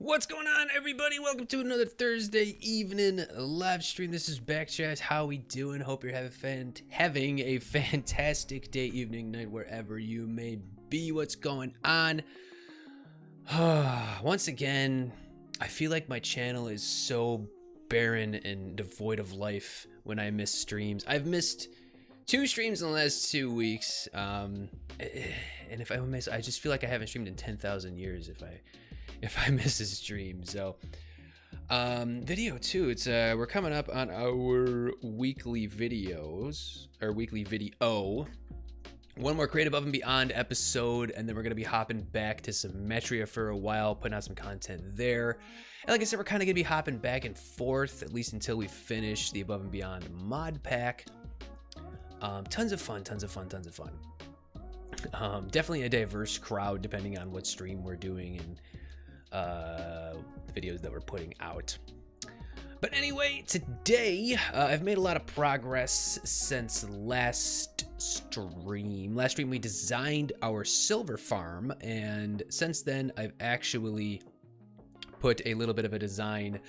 What's going on, everybody? Welcome to another Thursday evening live stream. This is Backdraft. How we doing? Hope you're having a fantastic day, evening, night, wherever you may be. What's going on? Once again, I feel like my channel is so barren and devoid of life when I miss streams. I've missed 2 streams in the last 2 weeks, and if I miss, I just feel like I haven't streamed in 10,000 years if I miss a stream. So video too, it's we're coming up on our weekly videos, or weekly video. One more Create Above and Beyond episode, and then we're gonna be hopping back to Symmetria for a while, putting out some content there. And like I said, we're kind of gonna be hopping back and forth, at least until we finish the Above and Beyond mod pack. Tons of fun. Definitely a diverse crowd depending on what stream we're doing and the videos that we're putting out. But anyway, today I've made a lot of progress since last stream. Last stream we designed our silver farm, and since then I've actually put a little bit of a design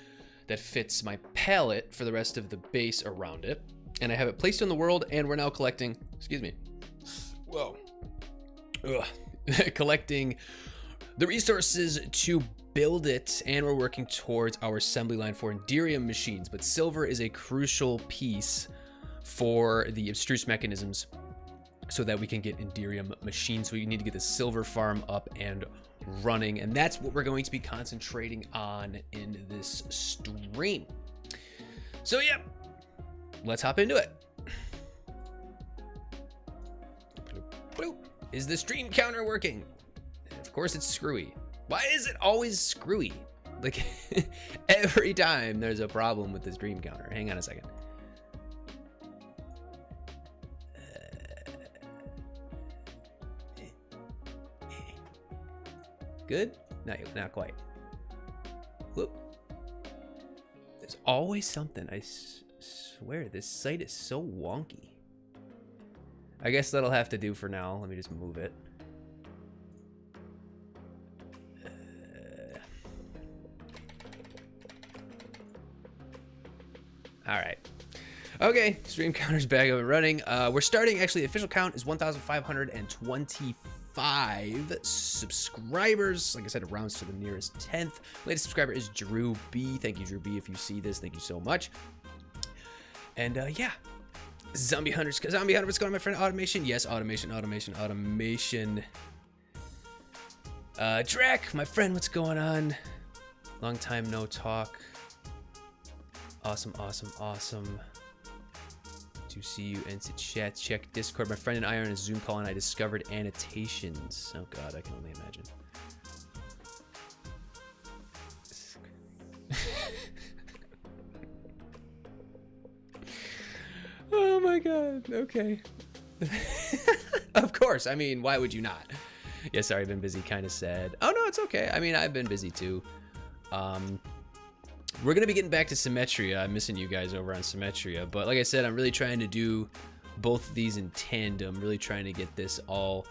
that fits my palette for the rest of the base around it, and I have it placed in the world, and we're now collecting, excuse me, whoa, collecting the resources to build it, and we're working towards our assembly line for Enderium machines. But silver is a crucial piece for the abstruse mechanisms so that we can get Enderium machines. So we need to get the silver farm up and running, and that's what we're going to be concentrating on in this stream. So yeah, let's hop into it. Is the stream counter working? Of course it's screwy. Why is it always screwy? Like every time there's a problem with the stream counter. Hang on a second. Good? Not quite. Whoop. There's always something. I swear this site is so wonky. I guess that'll have to do for now. Let me just move it. All right. Okay, stream counter's back up and running. We're starting, actually, the official count is 1,525 subscribers. Like I said, it rounds to the nearest 10th. Latest subscriber is Drew B. Thank you, Drew B. If you see this, thank you so much. And yeah, Zombie Hunter, what's going on, my friend? Automation, yes, automation. Drac, my friend, what's going on? Long time no talk. Awesome. To see you and to chat. Check Discord. My friend and I are on a Zoom call, and I discovered annotations. Oh god, I can only imagine. Oh my god. Okay. Of course. I mean, why would you not? Yeah, sorry, I've been busy. Kind of sad. Oh no, it's okay. I mean, I've been busy too. We're going to be getting back to Symmetria. I'm missing you guys over on Symmetria. But like I said, I'm really trying to do both of these in tandem. Really trying to get this all,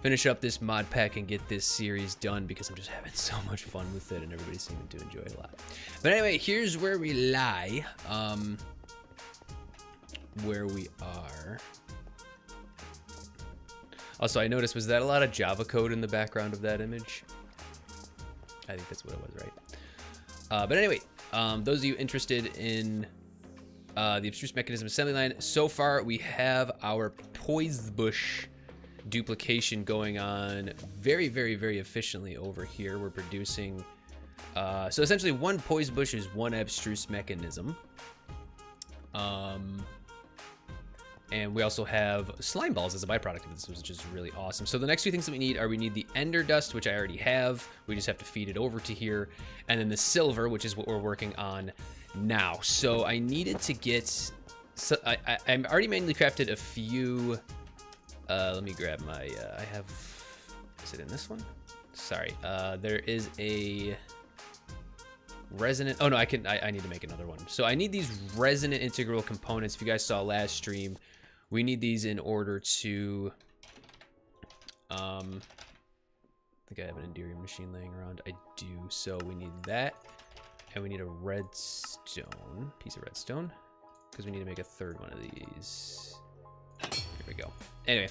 finish up this mod pack and get this series done, because I'm just having so much fun with it and everybody's seeming to enjoy it a lot. But anyway, here's where we lie. Where we are. Also, I noticed, was that a lot of Java code in the background of that image? I think that's what it was, right? But anyway, those of you interested in the abstruse mechanism assembly line, so far we have our poise bush duplication going on very efficiently over here. We're producing, so essentially one poise bush is one abstruse mechanism. And we also have slime balls as a byproduct of this, which is really awesome. So the next 2 things that we need are, we need the ender dust, which I already have. We just have to feed it over to here. And then the silver, which is what we're working on now. So I needed to get, so I'm already manually crafted a few, let me grab my, I have, is it in this one? Sorry, there is a resonant, oh no, I need to make another one. So I need these resonant integral components. If you guys saw last stream, we need these in order to think I have an Enderium machine laying around. I do. So we need that. And we need a redstone, piece of redstone, because we need to make a third one of these. Here we go. Anyway,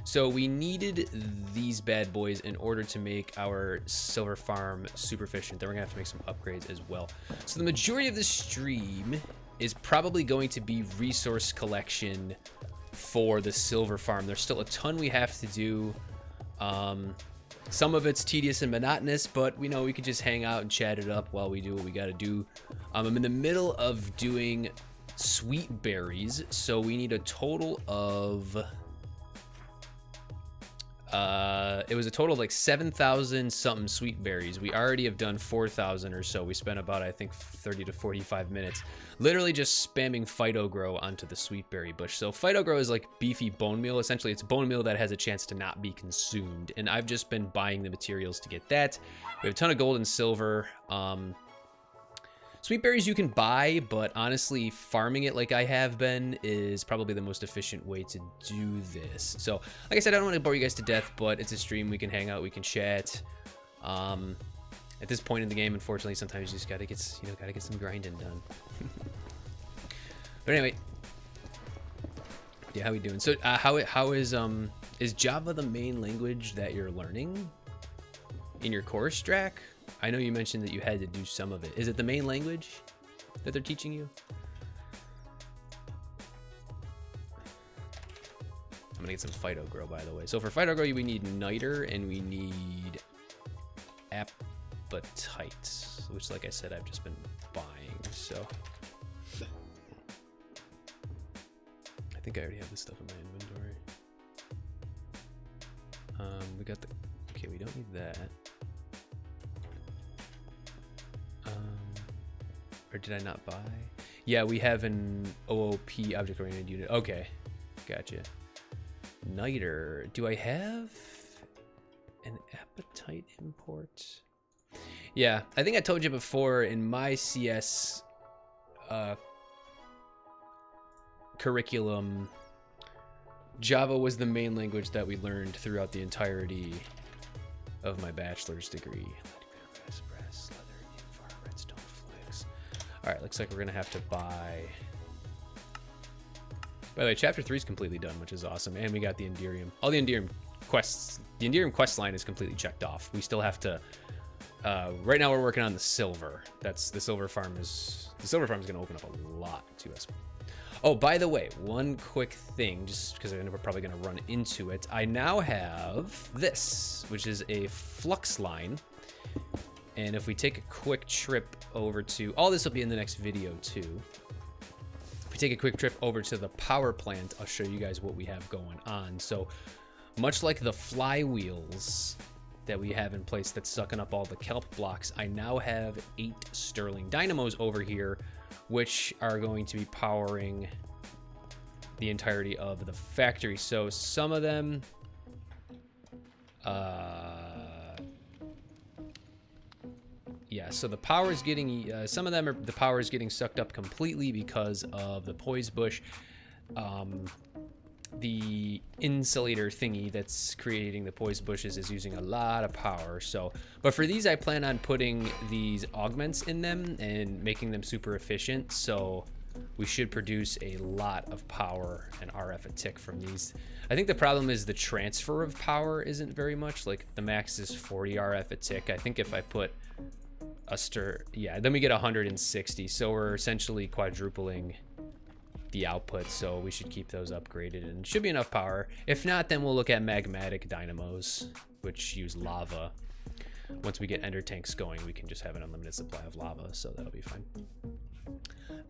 so we needed these bad boys in order to make our silver farm super efficient. Then we're gonna have to make some upgrades as well. So the majority of the stream is probably going to be resource collection for the silver farm. There's still a ton we have to do. Some of it's tedious and monotonous, but we know we could just hang out and chat it up while we do what we gotta do. I'm in the middle of doing sweet berries, so we need a total of it was a total of like 7,000 something sweet berries. We already have done 4,000 or so. We spent about, I think, 30 to 45 minutes literally just spamming Phytogrow onto the sweet berry bush. So Phytogrow is like beefy bone meal. Essentially, it's bone meal that has a chance to not be consumed, and I've just been buying the materials to get that. We have a ton of gold and silver. Sweet berries you can buy, but honestly, farming it like I have been is probably the most efficient way to do this. So, like I said, I don't want to bore you guys to death, but it's a stream. We can hang out, we can chat. At this point in the game, unfortunately, sometimes you just gotta get, gotta get some grinding done. But anyway, yeah, how we doing? So, how is Java the main language that you're learning in your course, Drac? I know you mentioned that you had to do some of it. Is it the main language that they're teaching you? I'm gonna get some Phytogrow, by the way. So for Phytogrow, we need niter and we need apatite, which, like I said, I've just been buying. So I think I already have this stuff in my inventory. We got the, okay, we don't need that. Or did I not buy? Yeah, we have an OOP object-oriented unit. Okay, gotcha. Niter. Do I have an apatite import? Yeah, I think I told you before in my CS curriculum, Java was the main language that we learned throughout the entirety of my bachelor's degree. All right, looks like we're gonna have to buy. By the way, chapter 3 is completely done, which is awesome, and we got the Enderium. All the Enderium quests, the Enderium quest line is completely checked off. We still have to. Right now, we're working on the silver. That's the silver farm is. The silver farm is gonna open up a lot to us. Oh, by the way, one quick thing, just because I know we're probably gonna run into it. I now have this, which is a flux line. And if we take a quick trip over to, all this will be in the next video too. If we take a quick trip over to the power plant, I'll show you guys what we have going on. So much like the flywheels that we have in place that's sucking up all the kelp blocks, I now have 8 Stirling dynamos over here, which are going to be powering the entirety of the factory. So some of them, yeah, so the power is getting, some of them are, the power is getting sucked up completely because of the poise bush. The insulator thingy that's creating the poise bushes is using a lot of power. So, but for these, I plan on putting these augments in them and making them super efficient. So we should produce a lot of power and RF a tick from these. I think the problem is the transfer of power isn't very much. Like the max is 40 RF a tick. I think if I put a yeah, then we get 160. So we're essentially quadrupling the output. So we should keep those upgraded and should be enough power. If not, then we'll look at magmatic dynamos, which use lava. Once we get ender tanks going, we can just have an unlimited supply of lava. So that'll be fine.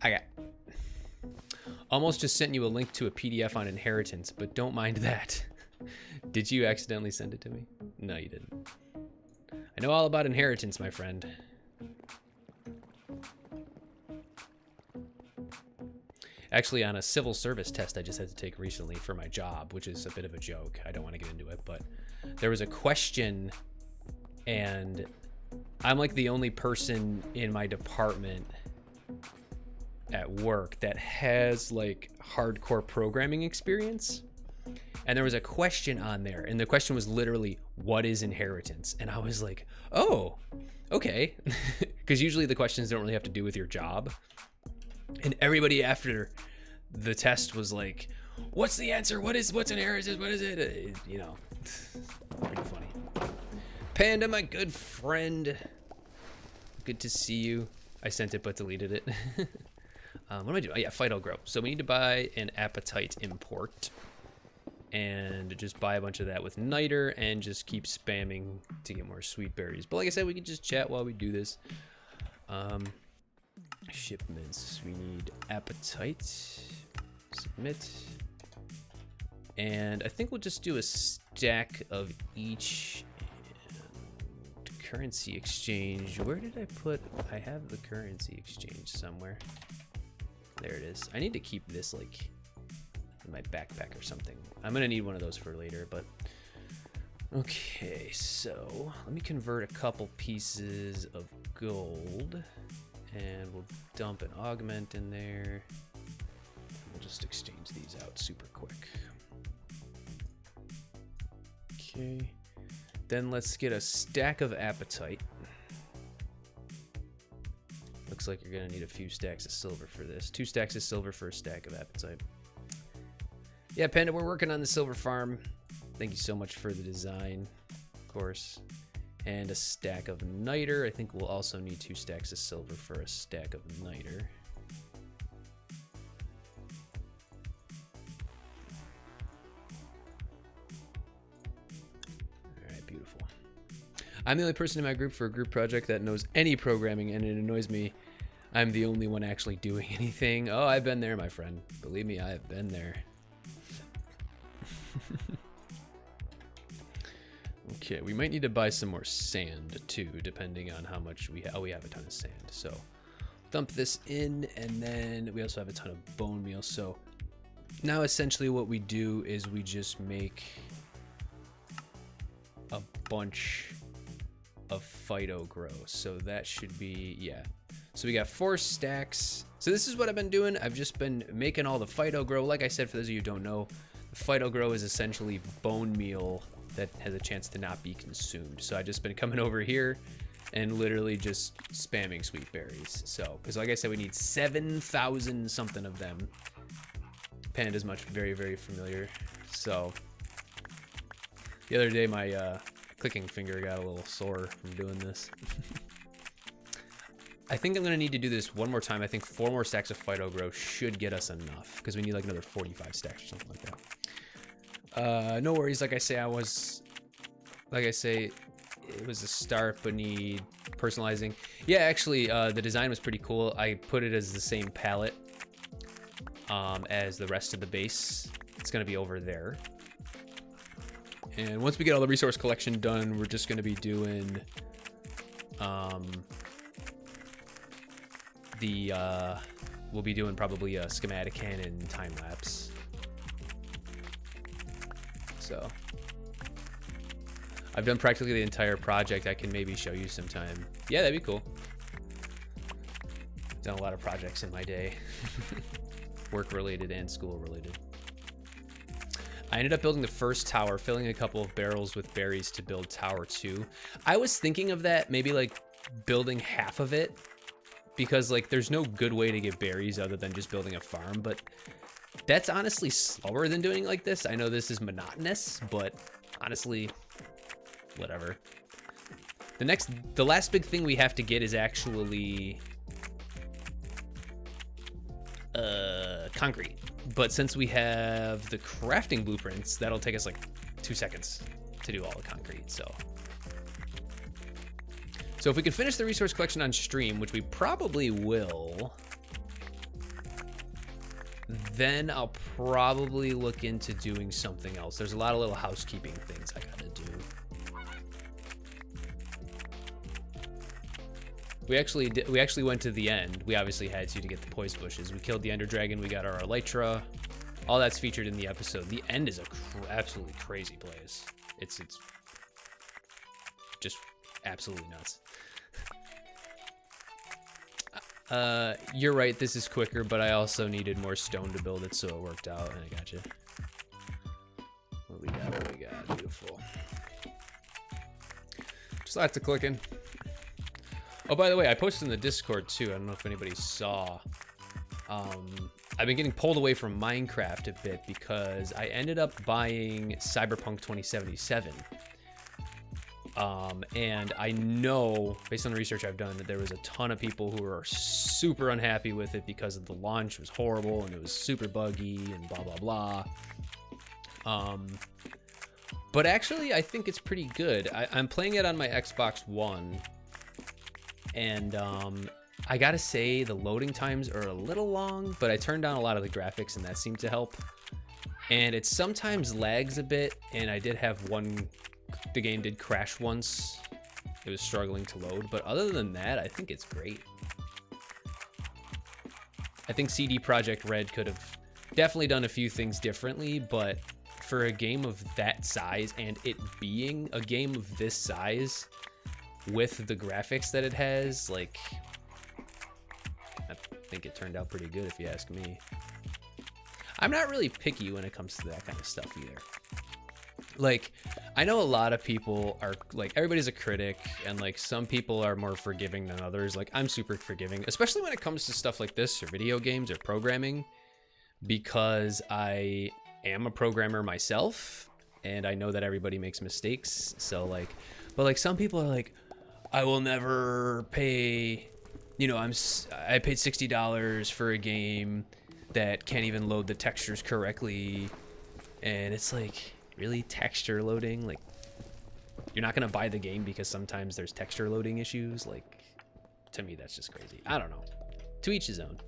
Okay. Almost just sent you a link to a PDF on inheritance, but don't mind that. Did you accidentally send it to me? No, you didn't. I know all about inheritance, my friend. Actually, on a civil service test I just had to take recently for my job, which is a bit of a joke. I don't want to get into it, but there was a question, and I'm like the only person in my department at work that has like hardcore programming experience. And there was a question on there, and the question was literally, what is inheritance? And I was like, oh, okay. Because usually the questions don't really have to do with your job. And everybody after the test was like, what's the answer? What's inheritance? What is it? You know, pretty funny. Panda, my good friend. Good to see you. I sent it but deleted it. What am I doing? Oh, yeah, Phyto Grow. So we need to buy an Appetite import. And just buy a bunch of that with Niter and just keep spamming to get more sweet berries. But like I said, we can just chat while we do this. Shipments. We need Appetite. Submit. And I think we'll just do a stack of each. And currency exchange. Where did I put? I have the currency exchange somewhere. There it is. I need to keep this like in my backpack or something. I'm gonna need one of those for later, but okay, so let me convert a couple pieces of gold and we'll dump an augment in there. We'll just exchange these out super quick. Okay, then let's get a stack of Appetite. Looks like you're gonna need a few stacks of silver for this. 2 stacks of silver for a stack of Appetite. Yeah, Panda, we're working on the silver farm. Thank you so much for the design, of course. And a stack of Niter. I think we'll also need 2 stacks of silver for a stack of Niter. Alright, beautiful. I'm the only person in my group for a group project that knows any programming, and it annoys me. I'm the only one actually doing anything. Oh, I've been there, my friend. Believe me, I have been there. Okay, we might need to buy some more sand too, depending on how much we have. Oh, we have a ton of sand. So dump this in, and then we also have a ton of bone meal. So now essentially what we do is we just make a bunch of Phyto Grow. So that should be, yeah. So we got 4 stacks. So this is what I've been doing. I've just been making all the Phyto Grow. Like I said, for those of you who don't know, the Phyto Grow is essentially bone meal that has a chance to not be consumed. So I've just been coming over here and literally just spamming sweet berries. So, because like I said, we need 7,000 something of them. Panda's very, very familiar. So the other day, my clicking finger got a little sore from doing this. I think I'm gonna need to do this one more time. I think 4 more stacks of Phyto Grow should get us enough, because we need like another 45 stacks or something like that. No worries. Like I say, it was a start, but need personalizing. Yeah, actually, the design was pretty cool. I put it as the same palette as the rest of the base. It's gonna be over there. And once we get all the resource collection done, we're just gonna be doing we'll be doing probably a schematic cannon time lapse. So I've done practically the entire project. I can maybe show you sometime. Yeah, that'd be cool. Done a lot of projects in my day. Work related and school related. I ended up building the first tower, filling a couple of barrels with berries to build tower 2. I was thinking of that, maybe like building half of it, because like there's no good way to get berries other than just building a farm, but that's honestly slower than doing like this. I know this is monotonous, but honestly, whatever. The last big thing we have to get is actually concrete. But since we have the crafting blueprints, that'll take us like 2 seconds to do all the concrete. So if we can finish the resource collection on stream, which we probably will, then I'll probably look into doing something else. There's a lot of little housekeeping things I gotta do. We actually went to the end. We obviously had to get the poison bushes. We killed the Ender Dragon. We got our Elytra. All that's featured in the episode. The end is a absolutely crazy place. It's just absolutely nuts. You're right, this is quicker, but I also needed more stone to build it, so it worked out, and I got you. Beautiful. Just lots of clicking. Oh, by the way, I posted in the Discord too. I don't know if anybody saw. I've been getting pulled away from Minecraft a bit because I ended up buying Cyberpunk 2077. And I know, based on the research I've done, that there was a ton of people who were super unhappy with it because of the launch was horrible and it was super buggy and blah, blah, blah. But actually, I think it's pretty good. I'm playing it on my Xbox One, and I gotta say the loading times are a little long, but I turned down a lot of the graphics and that seemed to help. And it sometimes lags a bit, and I did have the game did crash once. It was struggling to load, but other than that, I think it's great. I think CD Projekt Red could have definitely done a few things differently, but for a game of that size, and it being a game of this size with the graphics that it has, like, I think it turned out pretty good if you ask me. I'm not really picky when it comes to that kind of stuff either. Like, I know a lot of people are, like, everybody's a critic, and, like, some people are more forgiving than others. Like, I'm super forgiving, especially when it comes to stuff like this, or video games, or programming, because I am a programmer myself, and I know that everybody makes mistakes, so, like, but, like, some people are like, I will never pay, you know, I paid $60 for a game that can't even load the textures correctly, and it's like, really, texture loading? Like, you're not gonna buy the game because sometimes there's texture loading issues? Like, to me, that's just crazy. I don't know. To each his own.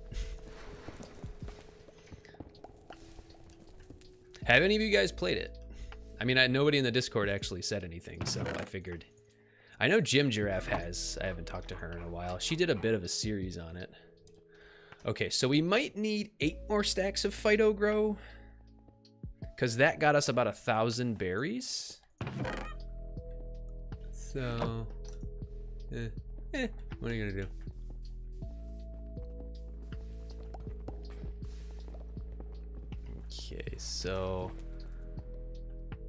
Have any of you guys played it? I mean, nobody in the Discord actually said anything, so I figured. I know Jim Giraffe has. I haven't talked to her in a while. She did a bit of a series on it. Okay, so we might need 8 more stacks of Phyto Grow, because that got us about 1,000 berries. So, what are you gonna do? Okay, so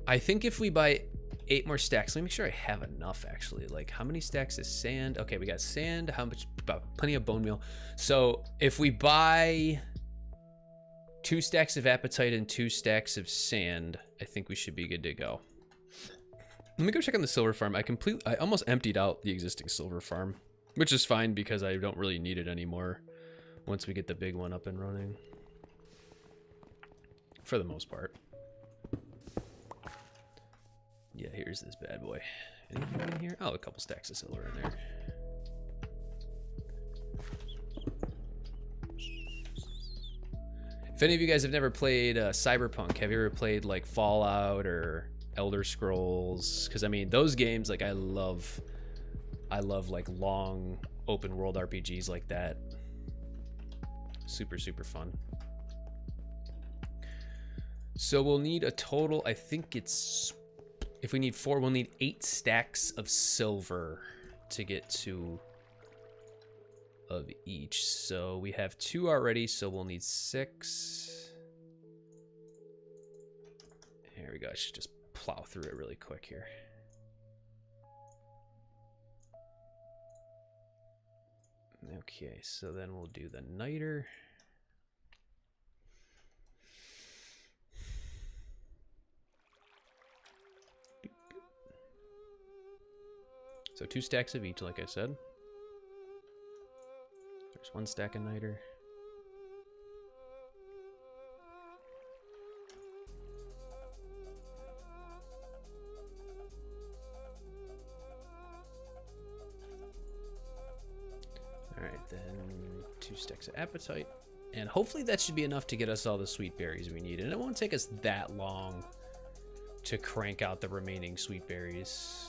I think if we buy 8 more stacks, let me make sure I have enough actually. Like, how many stacks is sand? Okay, we got sand. How much? Plenty of bone meal. So if we buy 2 stacks of apatite and 2 stacks of sand, I think we should be good to go. Let me go check on the silver farm. I almost emptied out the existing silver farm, which is fine because I don't really need it anymore once we get the big one up and running. For the most part. Yeah, here's this bad boy. Anything in here? Oh, a couple stacks of silver in there. If any of you guys have never played Cyberpunk, have you ever played like Fallout or Elder Scrolls? Because I mean, those games, like I love like long open world RPGs like that. Super, super fun. So we'll need a total, I think it's, if we need 4, we'll need 8 stacks of silver to get to of each. So we have 2 already, so we'll need 6. Here we go. I should just plow through it really quick here. Okay, so then we'll do the niter. So 2 stacks of each, like I said. There's 1 stack of niter. Alright, then 2 stacks of apatite. And hopefully that should be enough to get us all the sweet berries we need. And it won't take us that long to crank out the remaining sweet berries.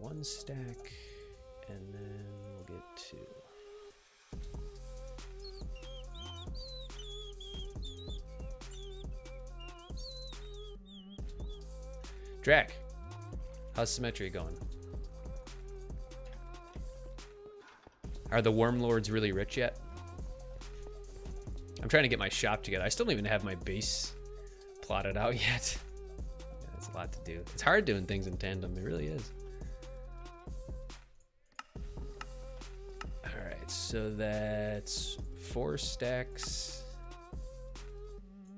1 stack, and then we'll get 2. Drac, how's Symmetry going? Are the Worm Lords really rich yet? I'm trying to get my shop together. I still don't even have my base plotted out yet. Yeah, that's a lot to do. It's hard doing things in tandem. It really is. All right, so that's 4 stacks,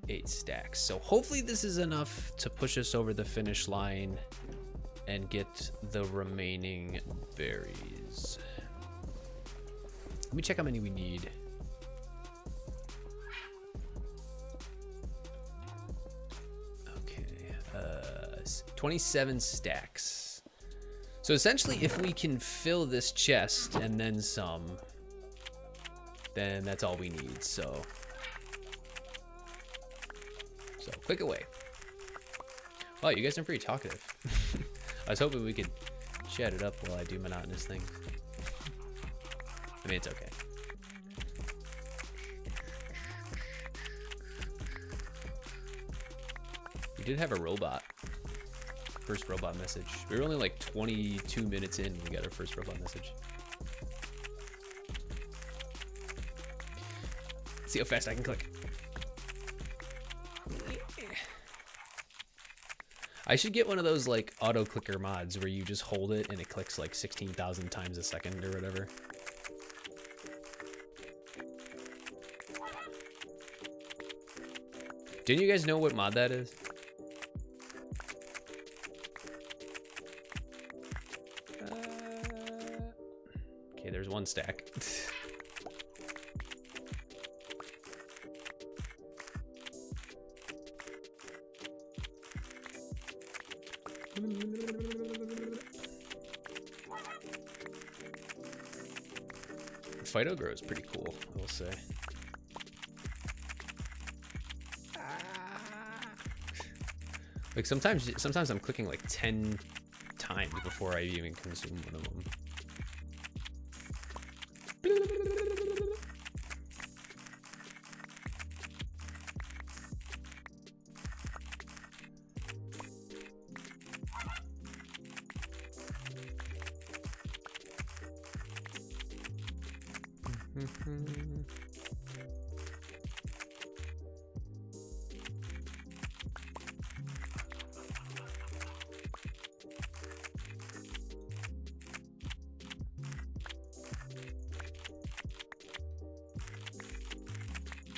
8 stacks. So hopefully this is enough to push us over the finish line and get the remaining berries. Let me check how many we need. 27 stacks. So essentially, if we can fill this chest and then some, then that's all we need. So click away. Wow, you guys are pretty talkative. I was hoping we could chat it up while I do monotonous things. I mean, it's okay. We did have a robot. First robot message. We were only like 22 minutes in when we got our first robot message. See how fast I can click. I should get one of those like auto clicker mods where you just hold it and it clicks like 16,000 times a second or whatever. Didn't you guys know what mod that is? Okay, there's 1 stack. Phyto grow is pretty cool, I will say. Like sometimes I'm clicking like 10 times before I even consume one of them.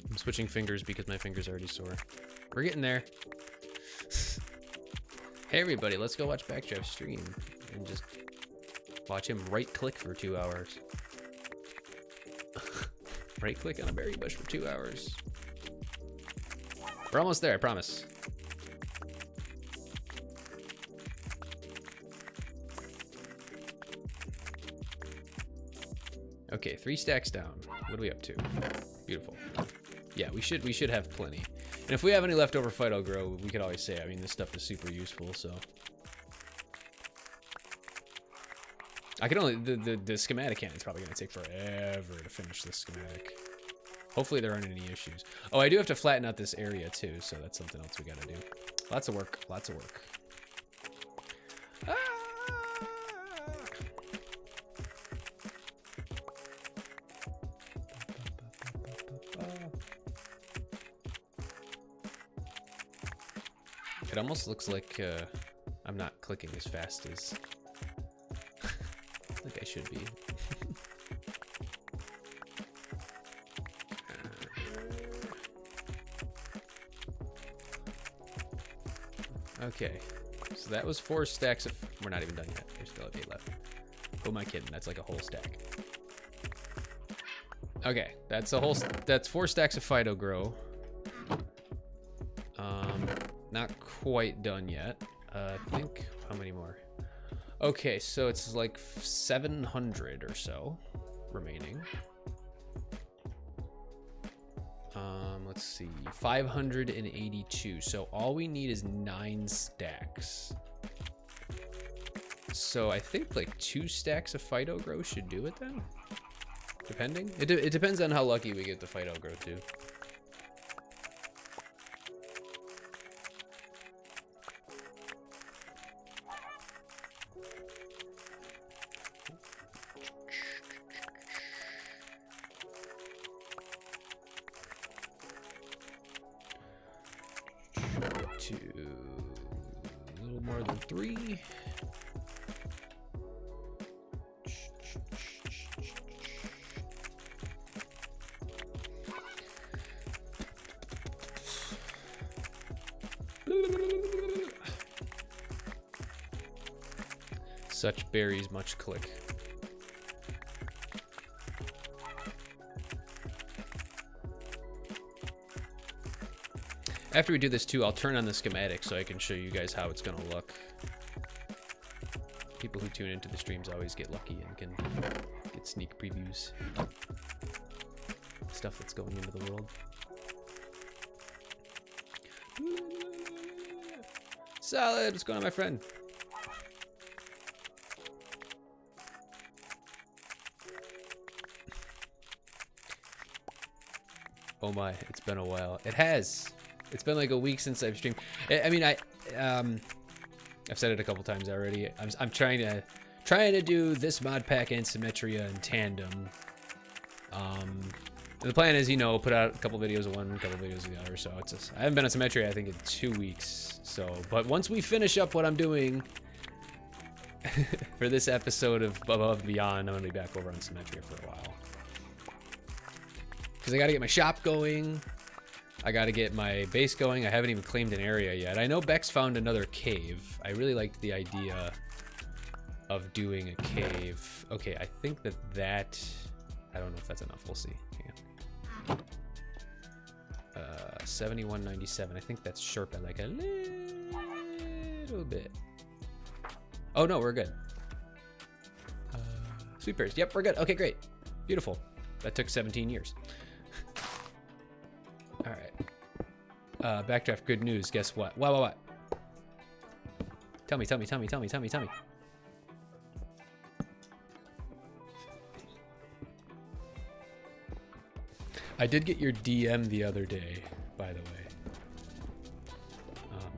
I'm switching fingers because my finger's already sore. We're getting there. Hey everybody, let's go watch Backdraft stream and just watch him right click for 2 hours. Right click on a berry bush for 2 hours. We're almost there, I promise. Okay, 3 stacks down. What are we up to? Beautiful. Yeah, we should have plenty. And if we have any leftover phyto grow, we could always say, I mean, this stuff is super useful, so. I can only, the schematic cannon's probably gonna take forever to finish this schematic. Hopefully there aren't any issues. Oh, I do have to flatten out this area too, so that's something else we gotta do. Lots of work, lots of work. Ah! It almost looks like I'm not clicking as fast as like I should be. Okay, so that was 4 stacks of. We're not even done yet. There's still 8 left. Who am I kidding? That's like a whole stack. Okay, that's a whole. That's 4 stacks of phyto grow. Not quite done yet. I think how many more? Okay, so it's like 700 or so remaining. Let's see, 582. So all we need is 9 stacks. So I think like 2 stacks of phyto grow should do it then, depending. It depends on how lucky we get the phyto grow too. 2, a little more than 3. Such berries, much click. After we do this too, I'll turn on the schematic so I can show you guys how it's gonna look. People who tune into the streams always get lucky and can get sneak previews of stuff that's going into the world. Solid, what's going on, my friend? Oh my, it's been a while. It has. It's been like a week since I've streamed. I mean, I've said it a couple times already. I'm trying to do this mod pack and Symmetria in tandem. The plan is, you know, put out a couple videos of one, a couple videos of the other. So it's just, I haven't been on Symmetria, I think, in 2 weeks. So, but once we finish up what I'm doing for this episode of Above and Beyond, I'm gonna be back over on Symmetria for a while. Because I got to get my shop going. I got to get my base going. I haven't even claimed an area yet. I know Bex found another cave. I really liked the idea of doing a cave. Okay, I think that... I don't know if that's enough. We'll see. Hang on. 7197. I think that's short by like a little bit. Oh, no, we're good. Sweet berries. Yep, we're good. Okay, great. Beautiful. That took 17 years. All right. Backdraft, good news. Guess what? What? Tell me. I did get your DM the other day, by the way.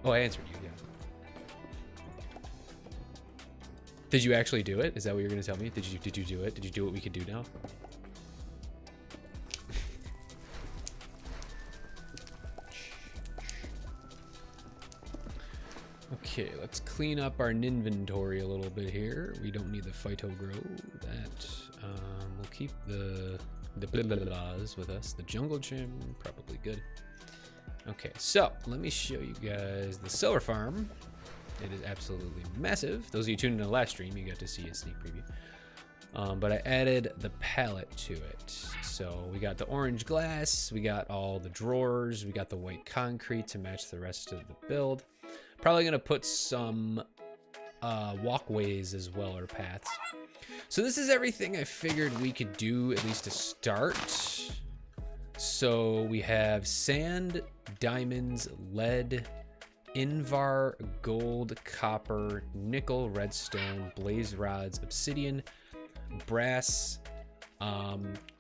Oh, I answered you, yeah. Did you actually do it? Is that what you're gonna tell me? Did you do it? Did you do what we could do now? Okay, let's clean up our inventory a little bit here. We don't need the Phyto Grow. That we'll keep the blahs with us. The Jungle Gym, probably good. Okay, so let me show you guys the silver farm. It is absolutely massive. Those of you tuned in the last stream, you got to see a sneak preview. But I added the palette to it. So we got the orange glass, we got all the drawers, we got the white concrete to match the rest of the build. Probably gonna put some walkways as well, or paths. So this is everything I figured we could do, at least to start. So we have sand, diamonds, lead, invar, gold, copper, nickel, redstone, blaze rods, obsidian, brass,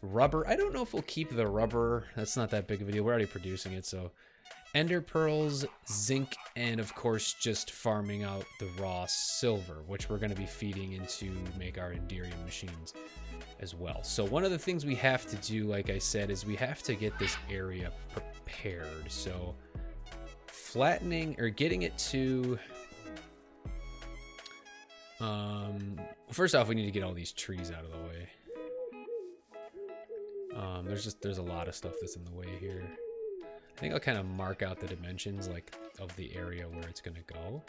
rubber. I don't know if we'll keep the rubber. That's not that big of a deal. We're already producing it, so ender pearls, zinc, and of course just farming out the raw silver, which we're going to be feeding into make our Enderium machines as well. So one of the things we have to do, like I said, is we have to get this area prepared. So flattening or getting it to first off, we need to get all these trees out of the way. There's a lot of stuff that's in the way here. I think I'll kind of mark out the dimensions like of the area where it's gonna go.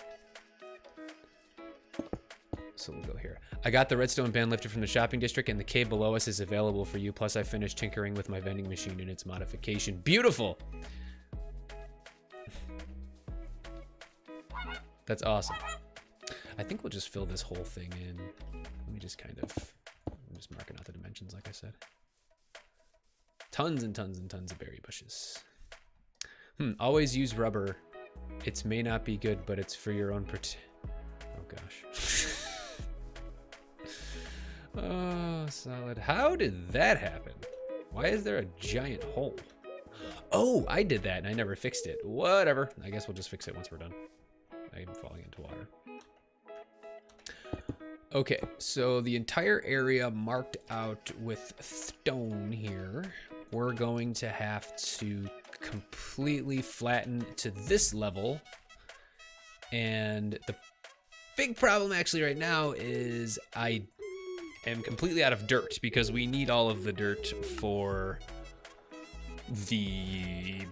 So we'll go here. I got the redstone band lifted from the shopping district, and the cave below us is available for you. Plus I finished tinkering with my vending machine and its modification. Beautiful. That's awesome. I think we'll just fill this whole thing in. Let me just I'm just marking out the dimensions like I said. Tons and tons and tons of berry bushes. Always use rubber. It may not be good, but it's for your own oh gosh. Oh, solid. How did that happen? Why is there a giant hole? Oh, I did that and I never fixed it. Whatever. I guess we'll just fix it once we're done. I'm falling into water. Okay, so the entire area marked out with stone here, we're going to have to completely flatten to this level And the big problem actually right now is I am completely out of dirt because we need all of the dirt for the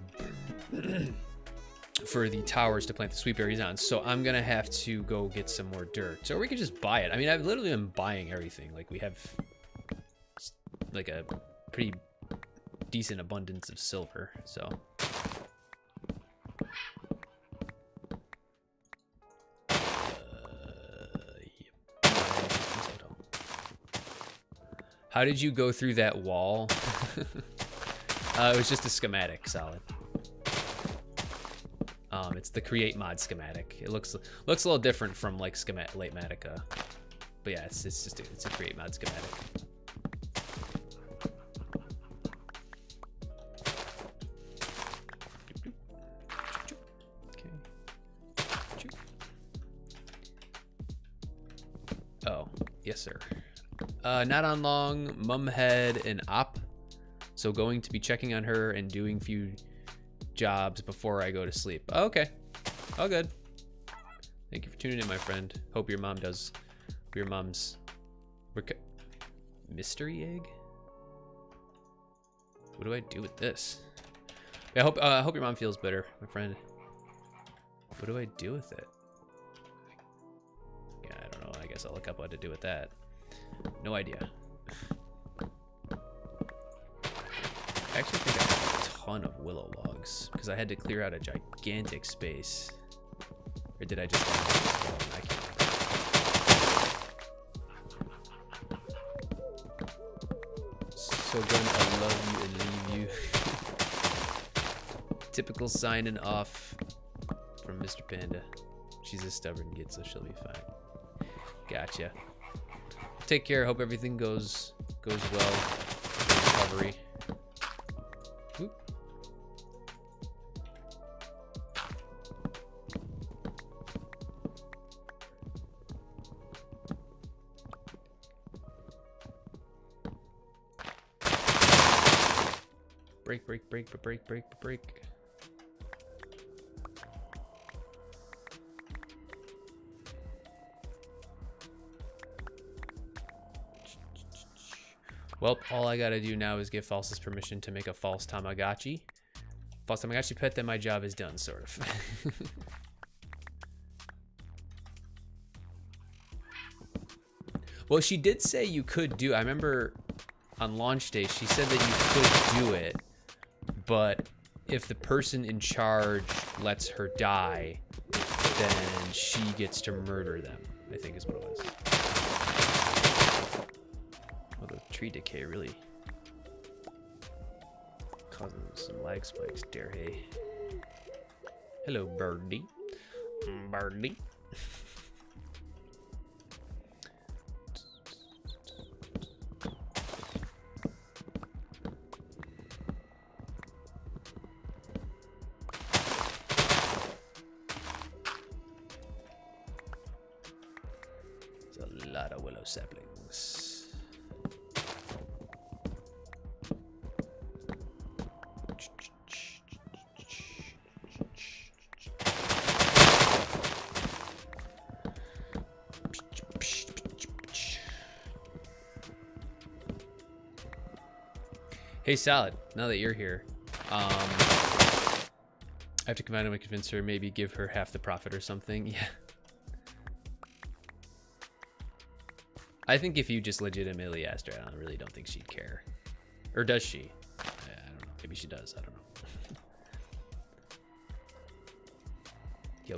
towers to plant the sweet berries on. So I'm gonna have to go get some more dirt, or we could just buy it. I mean, I've literally been buying everything. Like, we have like a pretty decent abundance of silver, so how did you go through that wall? It was just a schematic, Solid. It's the create mod schematic. It looks a little different from like Latematica, but yeah, it's a create mod schematic. Oh, yes, sir. Not on long, Mumhead and Op. So going to be checking on her and doing few jobs before I go to sleep. Oh, okay. All good. Thank you for tuning in, my friend. Hope your mom does. Your mom's mystery egg? What do I do with this? Yeah, I hope your mom feels better, my friend. What do I do with it? Yeah, I don't know. I guess I'll look up what to do with that. No idea. I actually think I have a ton of willow logs because I had to clear out a gigantic space. Or did I just I can't. So gonna love you and leave you. Typical signing off from Mr. Panda. She's a stubborn kid, so she'll be fine. Gotcha. Take care. Hope everything goes well. Recovery. Oop. Break. Well, all I gotta do now is give False's permission to make a false Tamagotchi. False Tamagotchi pet, then my job is done, sort of. Well, she did say you could do, I remember on launch day, she said that you could do it, but if the person in charge lets her die, then she gets to murder them, I think is what it was. Although tree decay really causing some lag spikes, dare hey. Hello, birdie. Birdie. There's a lot of willow saplings. Hey, Salad, now that you're here, I have to come out and convince her, maybe give her half the profit or something. Yeah. I think if you just legitimately asked her, I really don't think she'd care. Or does she? I don't know. Maybe she does. I don't know.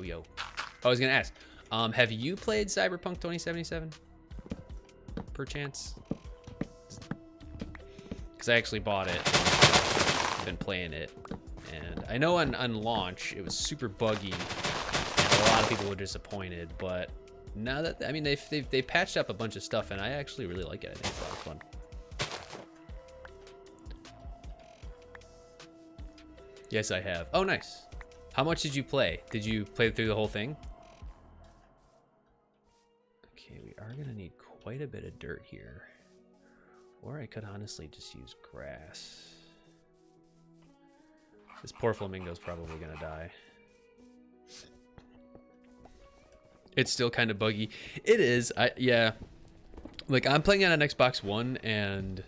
Yo. I was going to ask, have you played Cyberpunk 2077? Perchance? I actually bought it. I've been playing it, and I know on launch it was super buggy, and a lot of people were disappointed. But now that they patched up a bunch of stuff, and I actually really like it. I think it's a lot of fun. Yes, I have. Oh, nice. How much did you play? Did you play through the whole thing? Okay, we are gonna need quite a bit of dirt here. Or I could honestly just use grass. This poor flamingo's probably gonna die. It's still kind of buggy. It is. Yeah. Like, I'm playing it on Xbox One, and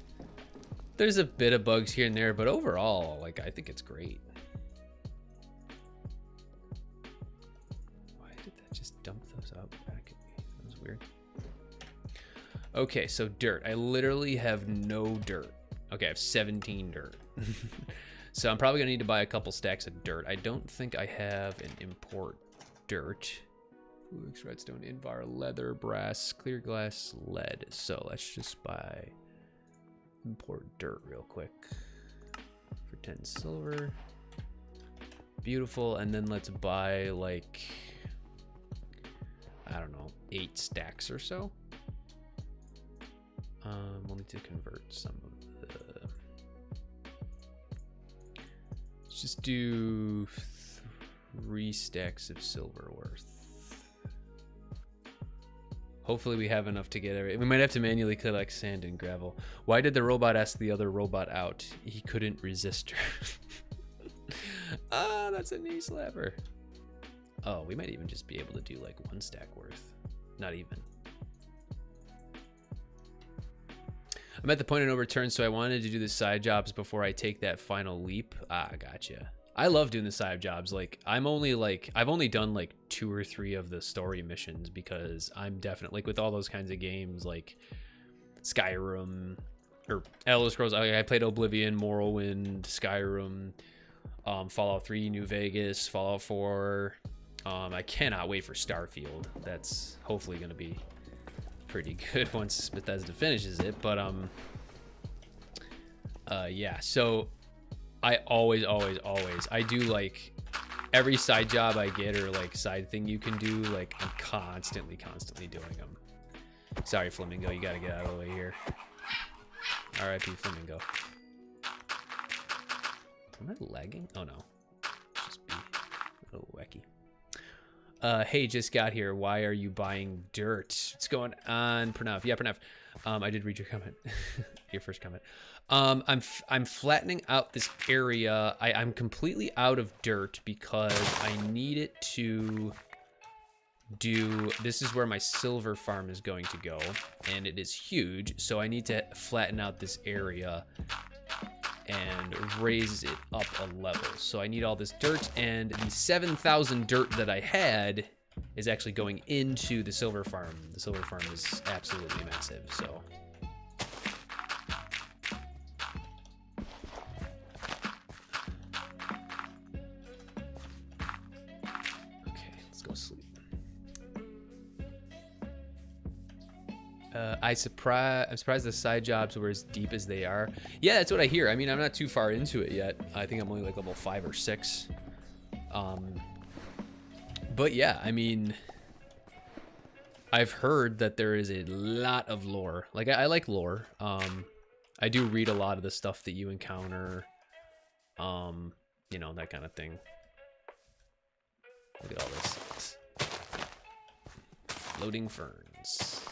there's a bit of bugs here and there, but overall, like, I think it's great. Why did that just dump those out back at me? That was weird. Okay, so dirt. I literally have no dirt. Okay, I have 17 dirt. So I'm probably gonna need to buy a couple stacks of dirt. I don't think I have an import dirt. Flux, redstone, invar, leather, brass, clear glass, lead. So let's just buy import dirt real quick for 10 silver. Beautiful. And then let's buy like, I don't know, 8 stacks or so. We'll need to convert some of the, let's just do 3 stacks of silver worth. Hopefully we have enough to get everything. We might have to manually collect sand and gravel. Why did the robot ask the other robot out? He couldn't resist her. Ah, that's a knee slapper. Oh, we might even just be able to do like 1 stack worth. Not even. I'm at the point of no return, so I wanted to do the side jobs before I take that final leap. Ah, gotcha. I love doing the side jobs. Like, I've only done like 2 or 3 of the story missions because I'm definitely, like, with all those kinds of games, like Skyrim or Elder Scrolls. I played Oblivion, Morrowind, Skyrim, Fallout 3, New Vegas, Fallout 4. I cannot wait for Starfield. That's hopefully going to be pretty good once Bethesda finishes it. But yeah, so I always I do like every side job I get or like side thing you can do, like I'm constantly doing them. Sorry, Flamingo, you gotta get out of the way here. R.I.P. Flamingo. Am I lagging? Oh no, it's just be a little wacky. Hey, just got here. Why are you buying dirt? What's going on, Pranav? Yeah, Pranav. I did read your comment. Your first comment. I'm flattening out this area. I'm completely out of dirt because I need it to do, this is where my silver farm is going to go, and it is huge, so I need to flatten out this area and raise it up a level. So I need all this dirt, and the 7,000 dirt that I had is actually going into the silver farm. The silver farm is absolutely massive, so. Okay, let's go sleep. I'm surprised the side jobs were as deep as they are. Yeah, that's what I hear. I mean, I'm not too far into it yet. I think I'm only like level 5 or 6. But yeah, I mean, I've heard that there is a lot of lore. Like, I like lore. I do read a lot of the stuff that you encounter. You know, that kind of thing. Look at all this. Floating ferns.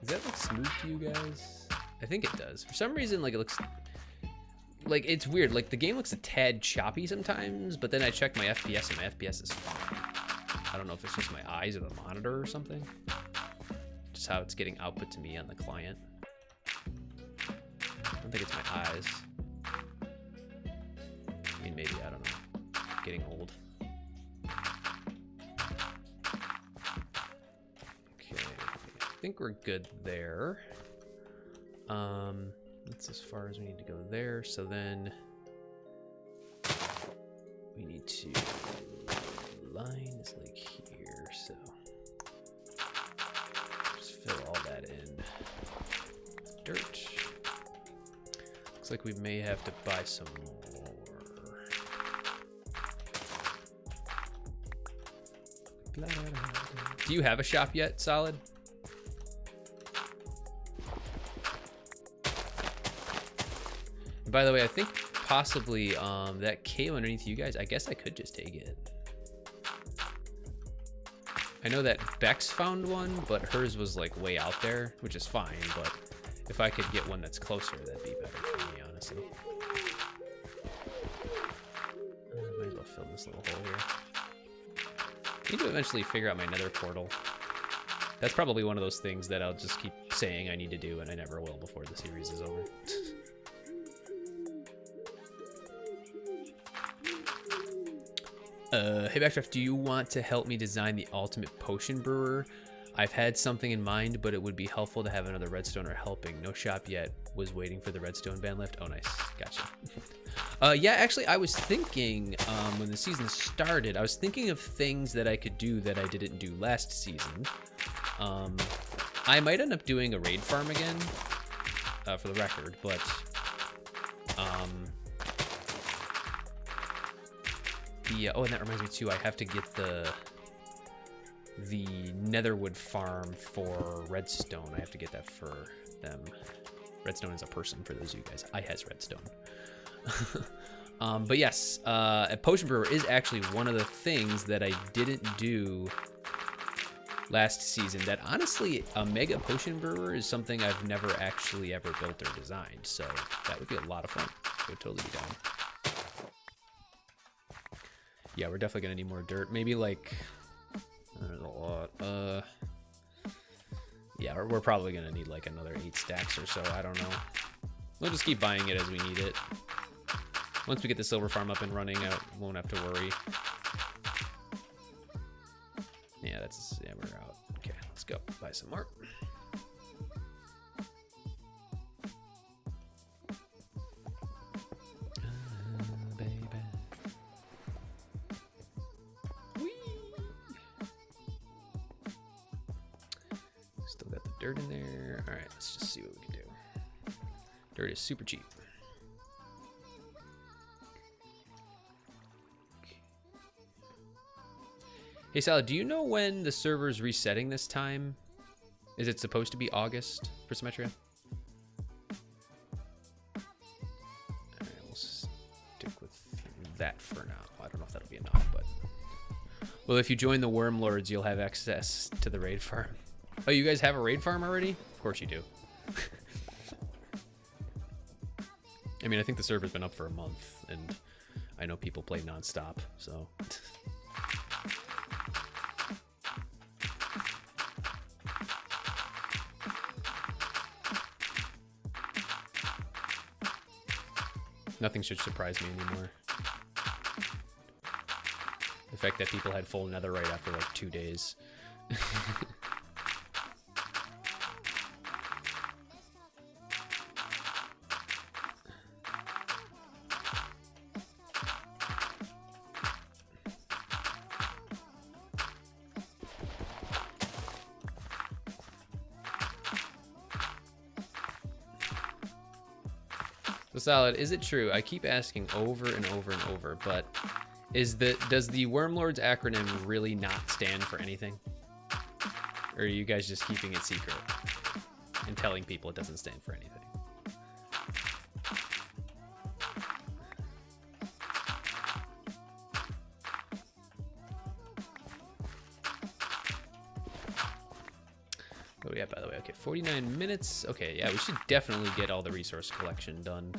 Does that look smooth to you guys? I think it does. For some reason, like, it looks like, it's weird. Like, the game looks a tad choppy sometimes, but then I check my FPS and my FPS is fine. I don't know if it's just my eyes or the monitor or something. Just how it's getting output to me on the client. I don't think it's my eyes. I mean, maybe, I don't know. Getting old. I think we're good there. That's as far as we need to go there. So then we need to line this like here. So just fill all that in. Dirt. Looks like we may have to buy some more. Do you have a shop yet, Solid? By the way, I think possibly that cave underneath you guys, I guess I could just take it. I know that Bex found one, but hers was like way out there, which is fine, but if I could get one that's closer, that'd be better for me, honestly. Might as well fill this little hole here. I need to eventually figure out my nether portal. That's probably one of those things that I'll just keep saying I need to do, and I never will before the series is over. Hey Backdraft, do you want to help me design the ultimate potion brewer? I've had something in mind, but it would be helpful to have another redstoner helping. No shop yet. Was waiting for the redstone band lift. Oh, nice. Gotcha. Yeah, actually, I was thinking when the season started, I was thinking of things that I could do that I didn't do last season. I might end up doing a raid farm again, for the record, but yeah. Oh, and that reminds me too. I have to get the netherwood farm for redstone. I have to get that for them. Redstone is a person for those of you guys. I has redstone. But yes, a potion brewer is actually one of the things that I didn't do last season. That honestly, a mega potion brewer is something I've never actually ever built or designed. So that would be a lot of fun. I would totally be down. Yeah, we're definitely gonna need more dirt. Maybe like, there's a lot. Yeah, we're probably gonna need like another 8 stacks or so. I don't know. We'll just keep buying it as we need it. Once we get the silver farm up and running, I won't have to worry. Yeah, we're out. Okay, let's go buy some more. Still got the dirt in there. All right, let's just see what we can do. Dirt is super cheap. Hey, Salad, do you know when the server's resetting this time? Is it supposed to be August for Symmetria? All right, we'll stick with that for now. I don't know if that'll be enough, but... Well, if you join the Worm Lords, you'll have access to the raid farm. Oh, you guys have a raid farm already? Of course you do. I mean, I think the server's been up for a month, and I know people play nonstop, so... Nothing should surprise me anymore. The fact that people had full netherite after like 2 days. So Salad, is it true? I keep asking over and over and over, but does the Wormlords acronym really not stand for anything? Or are you guys just keeping it secret and telling people it doesn't stand for anything? Oh yeah, by the way, okay, 49 minutes. Okay, yeah, we should definitely get all the resource collection done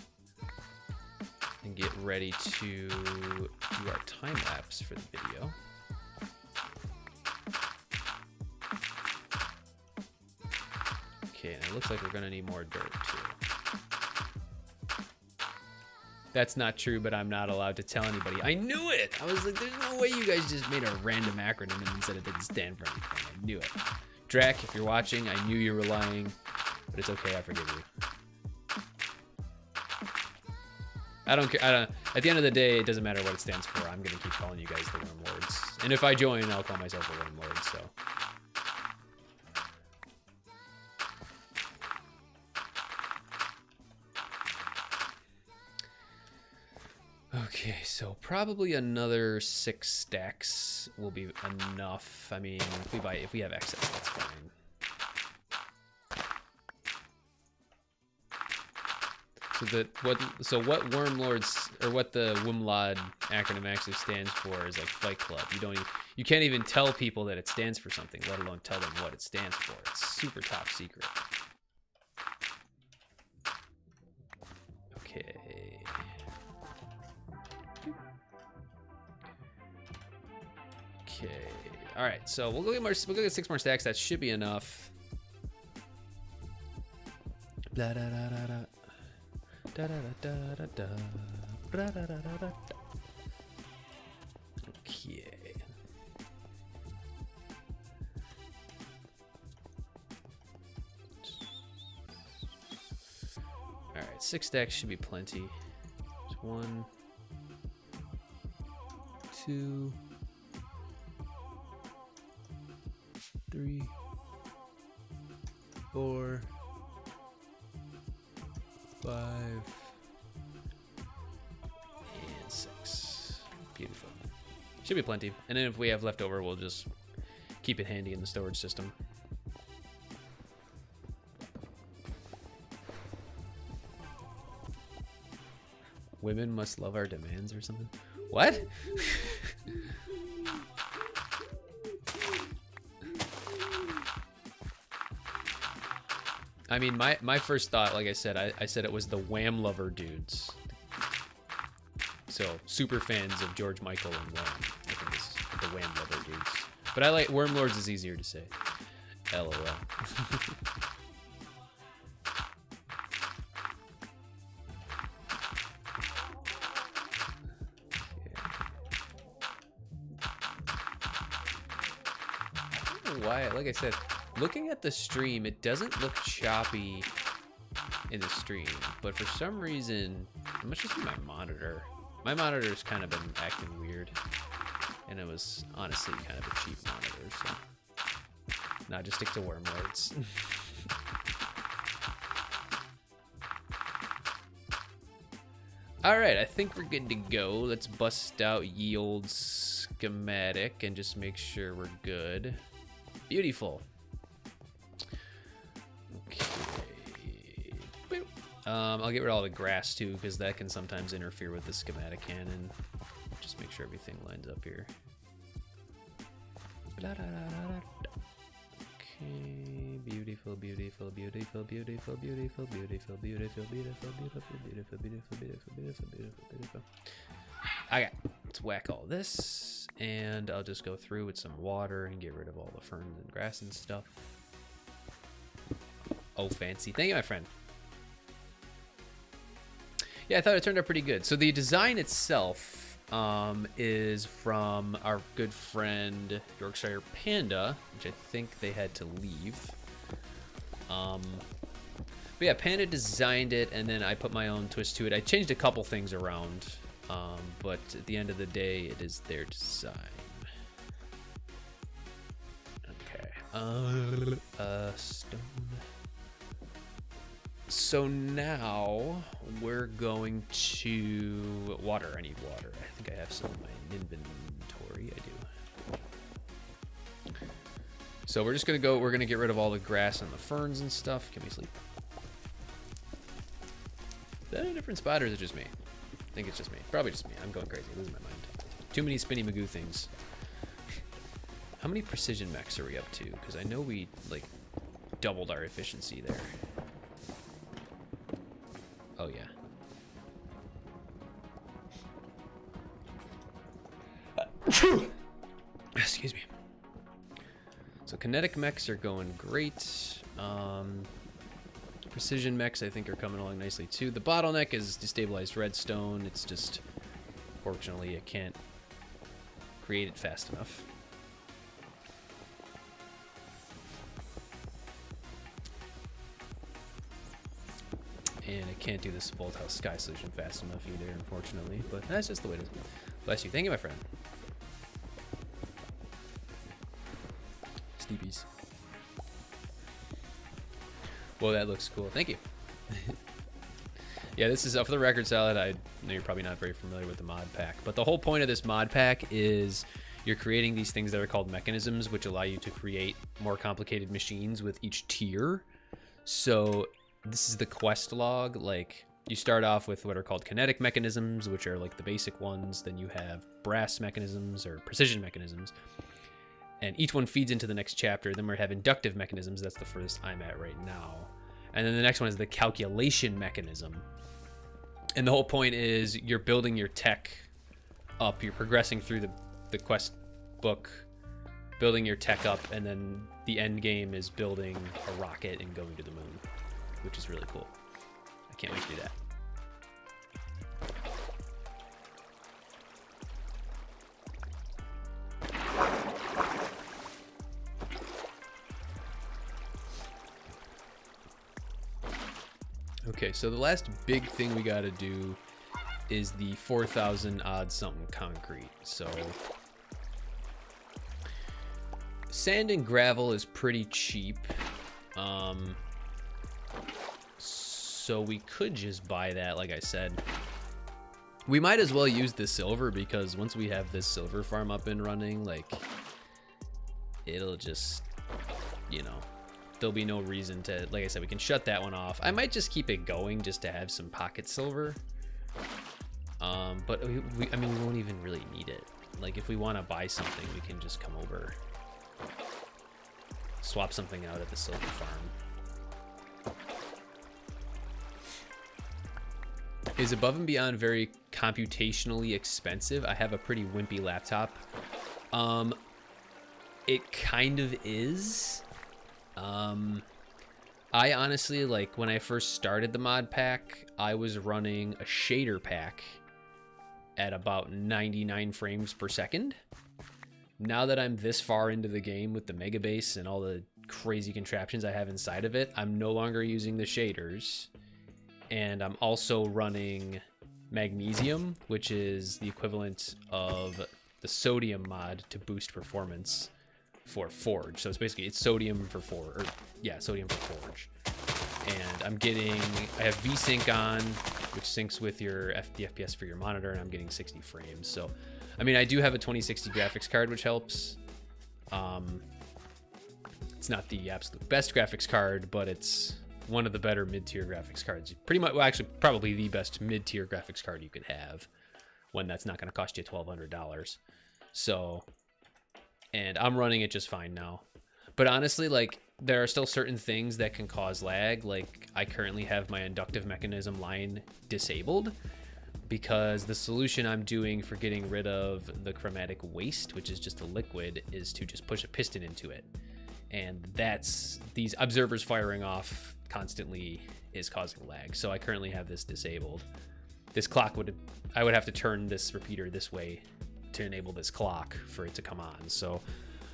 and get ready to do our time lapse for the video. Okay, and it looks like we're gonna need more dirt too. That's not true, but I'm not allowed to tell anybody. I knew it! I was like, there's no way you guys just made a random acronym and said it didn't stand for anything. I knew it. Drac, if you're watching, I knew you were lying, but it's okay, I forgive you. I don't care. At the end of the day, it doesn't matter what it stands for. I'm gonna keep calling you guys the Wormlords. And if I join, I'll call myself a Wormlord, so. Okay, so probably another 6 stacks will be enough. I mean, if we have excess, that's fine. So what Wormlords or what the Wimlod acronym actually stands for is like Fight Club. You can't even tell people that it stands for something, let alone tell them what it stands for. It's super top secret. Okay. Okay. All right. So we'll go get more. We'll go get 6 more stacks. That should be enough. Blah, da, da, da, da. Da, da, da, da, da, da, da, da, da, da. Okay. All right, 6 stacks should be plenty. There's 1, 2, 3, 4, 5, and 6. Beautiful. Should be plenty. And then if we have leftover, we'll just keep it handy in the storage system. Women must love our demands or something? What? I mean, my first thought, like I said, I said it was the Wham lover dudes. So, super fans of George Michael and Wham. I think it's the Wham lover dudes. But I like Wormlords is easier to say. LOL. Why, like I said, looking at the stream, it doesn't look choppy in the stream, but for some reason, it must just be my monitor. My monitor's kind of been acting weird, and it was honestly kind of a cheap monitor, so nah, just stick to Wormlords. All right, I think we're good to go. Let's bust out ye old schematic and just make sure we're good. Beautiful. Okay. Boop. I'll get rid of all the grass too, because that can sometimes interfere with the schematic cannon. Just make sure everything lines up here. Okay, beautiful, beautiful, beautiful, beautiful, beautiful, beautiful, beautiful, beautiful, beautiful, beautiful, beautiful, beautiful, beautiful, beautiful, beautiful. Okay, let's whack all this, and I'll just go through with some water and get rid of all the ferns and grass and stuff. Oh, fancy. Thank you, my friend. Yeah, I thought it turned out pretty good. So the design itself is from our good friend Yorkshire Panda, which I think they had to leave. But yeah, Panda designed it, and then I put my own twist to it. I changed a couple things around, but at the end of the day, it is their design. Okay. Stone. So now we're going to water. I need water. I think I have some in my inventory. I do. So we're just gonna go. We're gonna get rid of all the grass and the ferns and stuff. Can we sleep? Is that a different spot, or is it just me? I think it's just me. Probably just me. I'm going crazy, losing my mind. Too many spinny Magoo things. How many precision mechs are we up to? Because I know we like doubled our efficiency there. Oh yeah. Excuse me. So kinetic mechs are going great. Precision mechs I think are coming along nicely too. The bottleneck is destabilized redstone. It's just, fortunately, I can't create it fast enough. And I can't do this Vault House Sky solution fast enough either, unfortunately. But that's just the way it is. Bless you. Thank you, my friend. Steepies. Whoa, that looks cool. Thank you. Yeah, this is, for the record, Salad, I know you're probably not very familiar with the mod pack. But the whole point of this mod pack is you're creating these things that are called mechanisms, which allow you to create more complicated machines with each tier. So this is the quest log. Like, you start off with what are called kinetic mechanisms, which are like the basic ones. Then you have brass mechanisms or precision mechanisms. And each one feeds into the next chapter. Then we have inductive mechanisms. That's the furthest I'm at right now. And then the next one is the calculation mechanism. And the whole point is you're building your tech up. You're progressing through the quest book, building your tech up, and then the end game is building a rocket and going to the moon, which is really cool. I can't wait to do that. Okay, so the last big thing we got to do is the 4,000 odd something concrete. So sand and gravel is pretty cheap. So we could just buy that, like I said. We might as well use the silver, because once we have this silver farm up and running, like, it'll just, you know, there'll be no reason to, like I said, we can shut that one off. I might just keep it going just to have some pocket silver. But I mean, we won't even really need it. Like, if we want to buy something, we can just come over, swap something out at the silver farm. Is Above and Beyond very computationally expensive? I have a pretty wimpy laptop. It kind of is. I honestly, like, when I first started the mod pack, I was running a shader pack at about 99 frames per second. Now that I'm this far into the game with the mega base and all the crazy contraptions I have inside of it, I'm no longer using the shaders. And I'm also running magnesium, which is the equivalent of the sodium mod to boost performance for Forge. So it's basically, it's sodium for Forge, or yeah, sodium for Forge. And I have VSync on, which syncs with your the FPS for your monitor, and I'm getting 60 frames. So, I mean, I do have a 2060 graphics card, which helps. It's not the absolute best graphics card, but it's one of the better mid-tier graphics cards. Pretty much, well, actually, probably the best mid-tier graphics card you could have, when that's not going to cost you $1,200. So, and I'm running it just fine now. But honestly, like, there are still certain things that can cause lag. Like, I currently have my inductive mechanism line disabled, because the solution I'm doing for getting rid of the chromatic waste, which is just a liquid, is to just push a piston into it. And that's, these observers firing off constantly is causing lag. So I currently have this disabled. This clock I would have to turn this repeater this way to enable this clock for it to come on. So,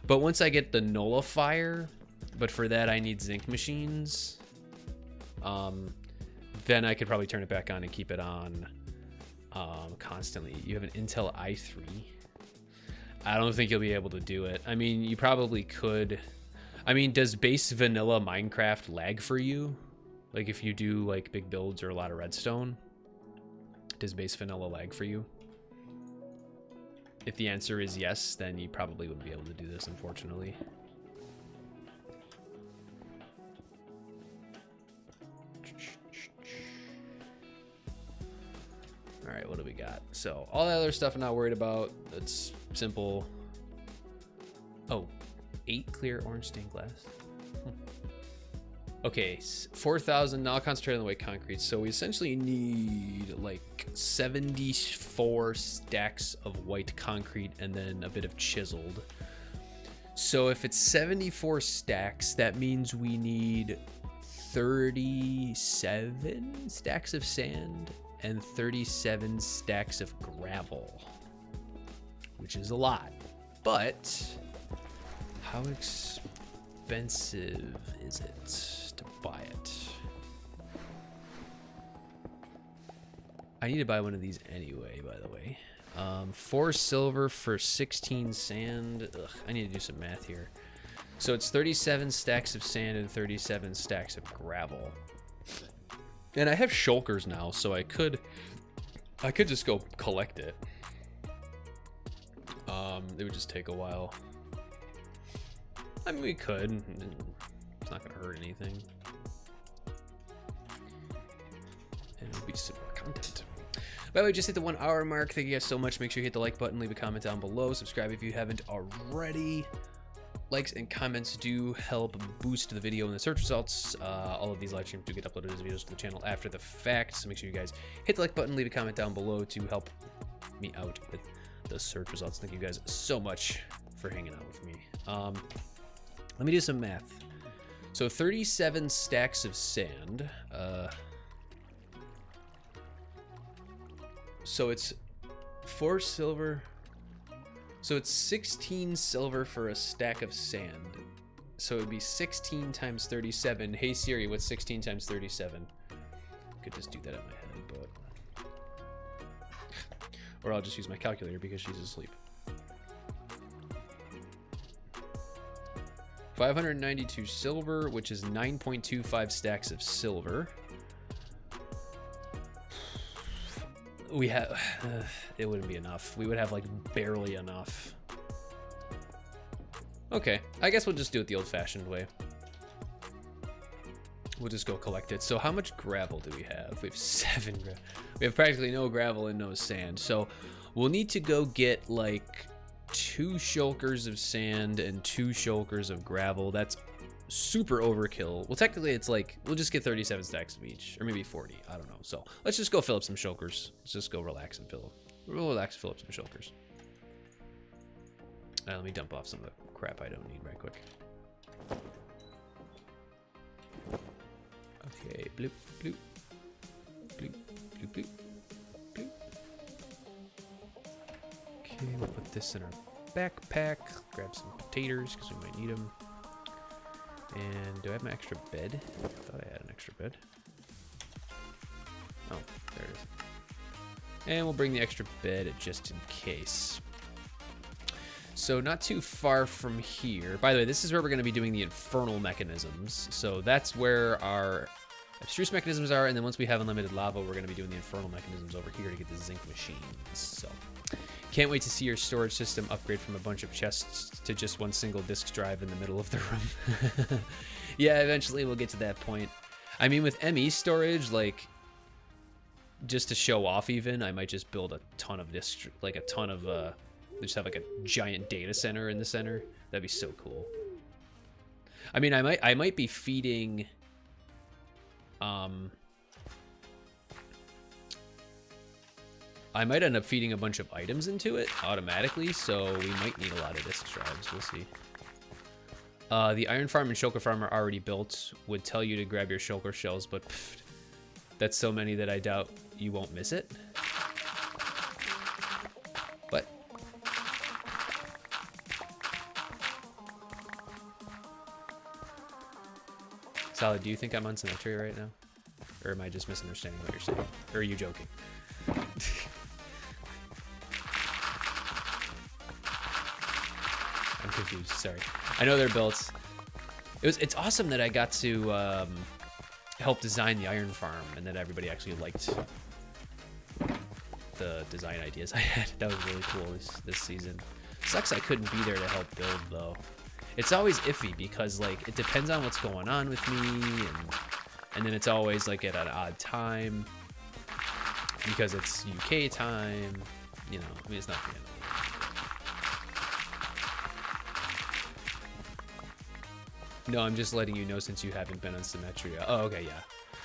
but once I get the nullifier, but for that I need zinc machines, then I could probably turn it back on and keep it on constantly. You have an Intel i3. I don't think you'll be able to do it. I mean, you probably could. I mean, does base vanilla Minecraft lag for you? Like, if you do like big builds or a lot of redstone, does base vanilla lag for you? If the answer is yes, then you probably wouldn't be able to do this, unfortunately. All right, what do we got? So all that other stuff I'm not worried about. It's simple. Oh, 8 clear orange stained glass. Okay, 4,000. Now I'll concentrate on the white concrete. So we essentially need like 74 stacks of white concrete and then a bit of chiseled. So if it's 74 stacks, that means we need 37 stacks of sand and 37 stacks of gravel, which is a lot. But how expensive is it to buy it? I need to buy one of these anyway, by the way. 4 silver for 16 sand. Ugh, I need to do some math here. So it's 37 stacks of sand and 37 stacks of gravel. And I have shulkers now, so I could just go collect it. It would just take a while. I mean, we could. It's not gonna hurt anything. And it would be some more content. By the way, just hit the 1 hour mark. Thank you guys so much. Make sure you hit the like button, leave a comment down below, subscribe if you haven't already. Likes and comments do help boost the video in the search results. All of these live streams do get uploaded as videos to the channel after the fact, so make sure you guys hit the like button, leave a comment down below to help me out with the search results. Thank you guys so much for hanging out with me. Let me do some math. So 37 stacks of sand. So it's 4 silver. So it's 16 silver for a stack of sand. So it would be 16 times 37. Hey Siri, what's 16 times 37? Could just do that in my head, but... Or I'll just use my calculator because she's asleep. 592 silver, which is 9.25 stacks of silver. We have, it wouldn't be enough. We would have like barely enough. Okay, I guess we'll just do it the old-fashioned way. We'll just go collect it. So how much gravel do we have? We have 7 gravel. We have practically no gravel and no sand. So we'll need to go get like 2 shulkers of sand and 2 shulkers of gravel. That's super overkill. Well, technically it's like, we'll just get 37 stacks of each, or maybe 40, I don't know. So let's just go fill up some shulkers. Let's just go relax and fill up some shulkers. Let me dump off some of the crap I don't need right quick. Okay, bloop, bloop, bloop, bloop, bloop, bloop. Okay, we'll put this in our backpack, grab some potatoes because we might need them. And do I have my extra bed? I thought I had an extra bed. Oh, there it is. And we'll bring the extra bed just in case. So not too far from here. By the way, this is where we're going to be doing the Infernal Mechanisms. So that's where our abstruse mechanisms are. And then once we have unlimited lava, we're going to be doing the Infernal Mechanisms over here to get the zinc machines. So can't wait to see your storage system upgrade from a bunch of chests to just one single disk drive in the middle of the room. Yeah, eventually we'll get to that point. I mean, with ME storage, like, just to show off even, I might just build a ton of disk, like a ton of, just have like a giant data center in the center. That'd be so cool. I mean, I might be feeding, I might end up feeding a bunch of items into it automatically, so we might need a lot of disk drives. We'll see. The iron farm and shulker farm are already built. Would tell you to grab your shulker shells, but pff, that's so many that I doubt you won't miss it. What? Solid, do you think I'm on symmetry right now? Or am I just misunderstanding what you're saying? Or are you joking? I'm confused, sorry. I know they're built. It's awesome that I got to help design the iron farm and that everybody actually liked the design ideas I had. That was really cool this season. Sucks I couldn't be there to help build though. It's always iffy because like it depends on what's going on with me and then it's always like at an odd time because it's UK time. You know, I mean it's not the end of the No, I'm just letting you know since you haven't been on Symmetria. Oh, okay, yeah.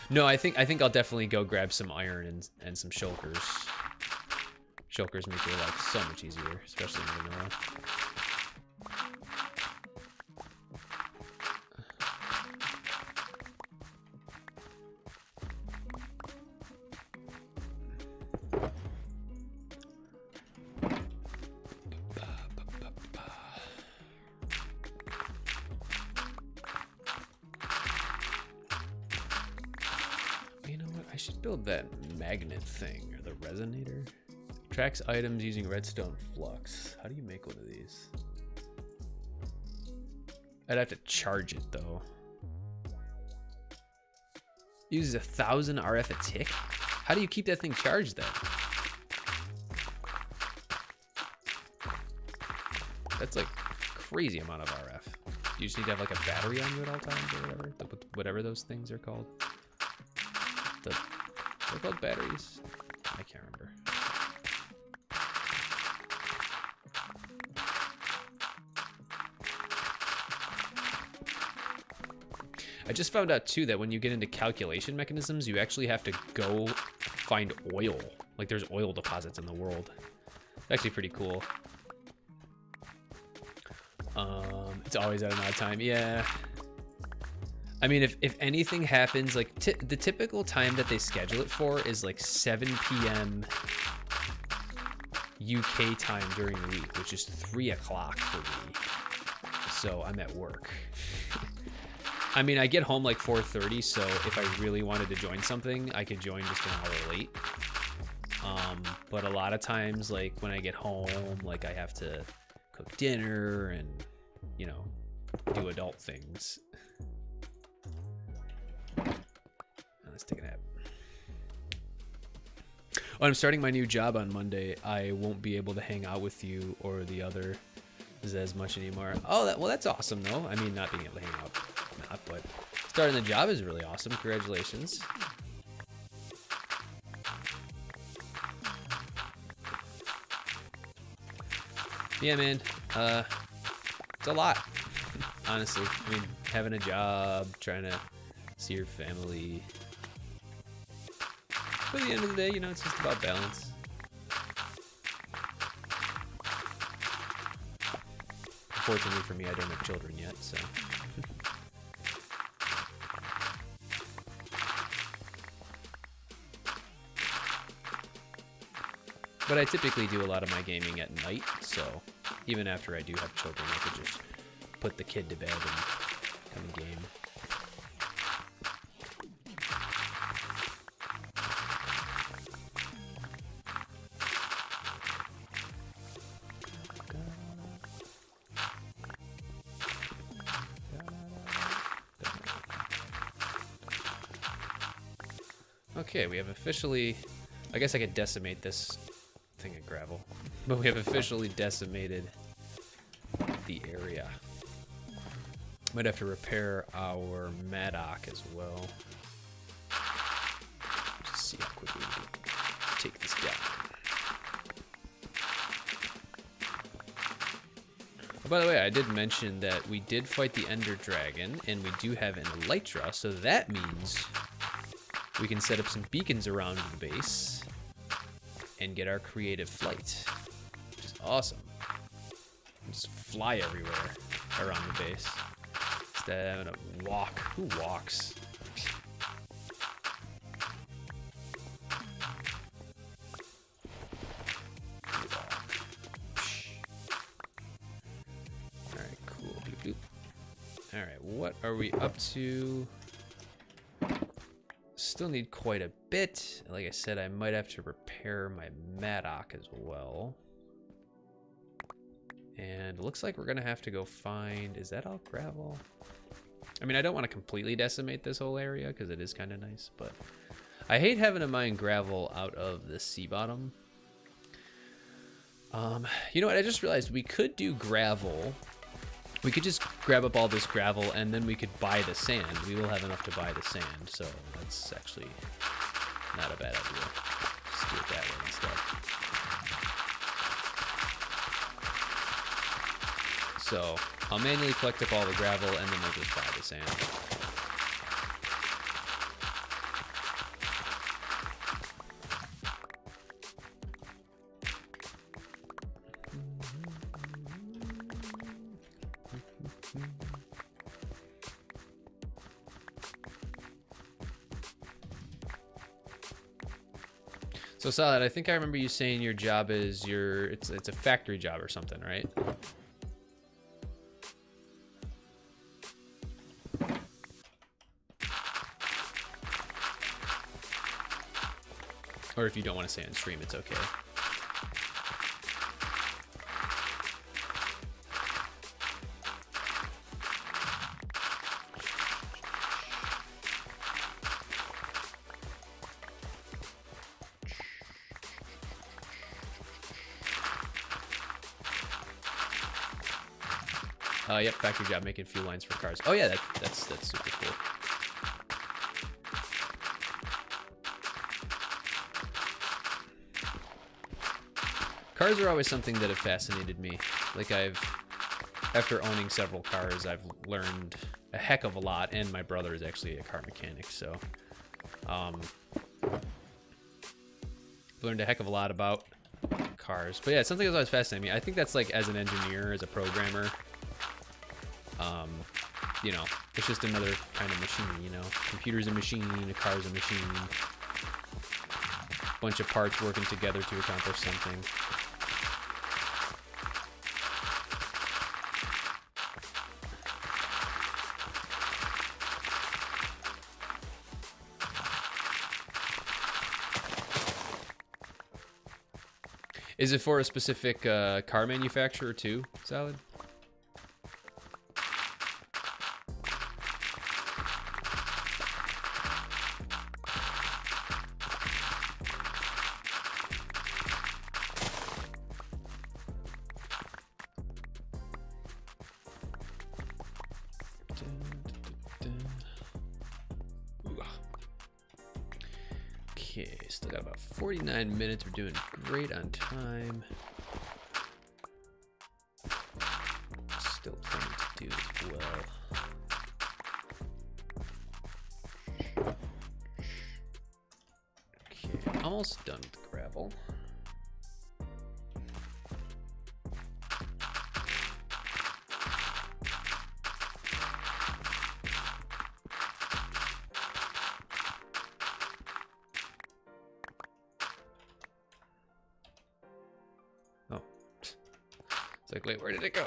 No, I think I'll definitely go grab some iron and some shulkers. Shulkers make your life so much easier, especially in vanilla. I should build that magnet thing, or the resonator. Tracks items using redstone flux. How do you make one of these? I'd have to charge it though. Uses 1,000 RF a tick? How do you keep that thing charged then? That's like crazy amount of RF. You just need to have like a battery on you at all times or whatever. Whatever those things are called. The They're called batteries. I can't remember. I just found out too that when you get into calculation mechanisms, you actually have to go find oil. Like there's oil deposits in the world. It's actually pretty cool. It's always at an odd time. Yeah. I mean, if anything happens, like the typical time that they schedule it for is like 7 p.m. UK time during the week, which is 3 o'clock for me. So I'm at work. I mean, I get home like 4:30, so if I really wanted to join something, I could join just an hour late. But a lot of times, like when I get home, like I have to cook dinner and, you know, do adult things. Let's take a nap. Oh, I'm starting my new job on Monday. I won't be able to hang out with you or the other as much anymore. Oh, well, that's awesome though. I mean, not being able to hang out, but starting the job is really awesome. Congratulations. Yeah, man. It's a lot, honestly. I mean, having a job, trying to see your family. But at the end of the day, you know, it's just about balance. Unfortunately for me, I don't have children yet, so. But I typically do a lot of my gaming at night, so even after I do have children, I could just put the kid to bed and come and game. Okay, we have officially, I guess I could decimate this thing of gravel, but we have officially decimated the area. Might have to repair our Maddock as well. Just see how quickly we can take this down. Oh, by the way, I did mention that we did fight the Ender Dragon, and we do have an Elytra, so that means we can set up some beacons around the base and get our creative flight, which is awesome. Just fly everywhere around the base instead of having to walk. Who walks? Alright, cool. Boop, boop. Alright, what are we up to? Still need quite a bit. Like I said, I might have to repair my Maddock as well. And it looks like we're gonna have to go find, is that all gravel? I mean, I don't want to completely decimate this whole area because it is kind of nice, but I hate having to mine gravel out of the sea bottom. You know what? I just realized we could do gravel. We could just grab up all this gravel and then we could buy the sand. We will have enough to buy the sand, so that's actually not a bad idea. Just do it that way instead. So I'll manually collect up all the gravel and then we'll just buy the sand. So Solid, I think I remember you saying your job is it's a factory job or something, right? Or if you don't want to say on stream, it's okay. Yep, factory job making fuel lines for cars. Oh yeah, that's super cool. Cars are always something that have fascinated me. Like after owning several cars, I've learned a heck of a lot, and my brother is actually a car mechanic, so learned a heck of a lot about cars. But yeah, it's something that's always fascinated me. I think that's like, as an engineer, as a programmer, you know, it's just another kind of machine, you know. Computer's a machine, a car's a machine. Bunch of parts working together to accomplish something. Is it for a specific car manufacturer too, Salad? Okay, still got about 49 minutes. We're doing great on time. Still plenty to do as well. Okay, almost done with the gravel. It's like, wait, where did it go?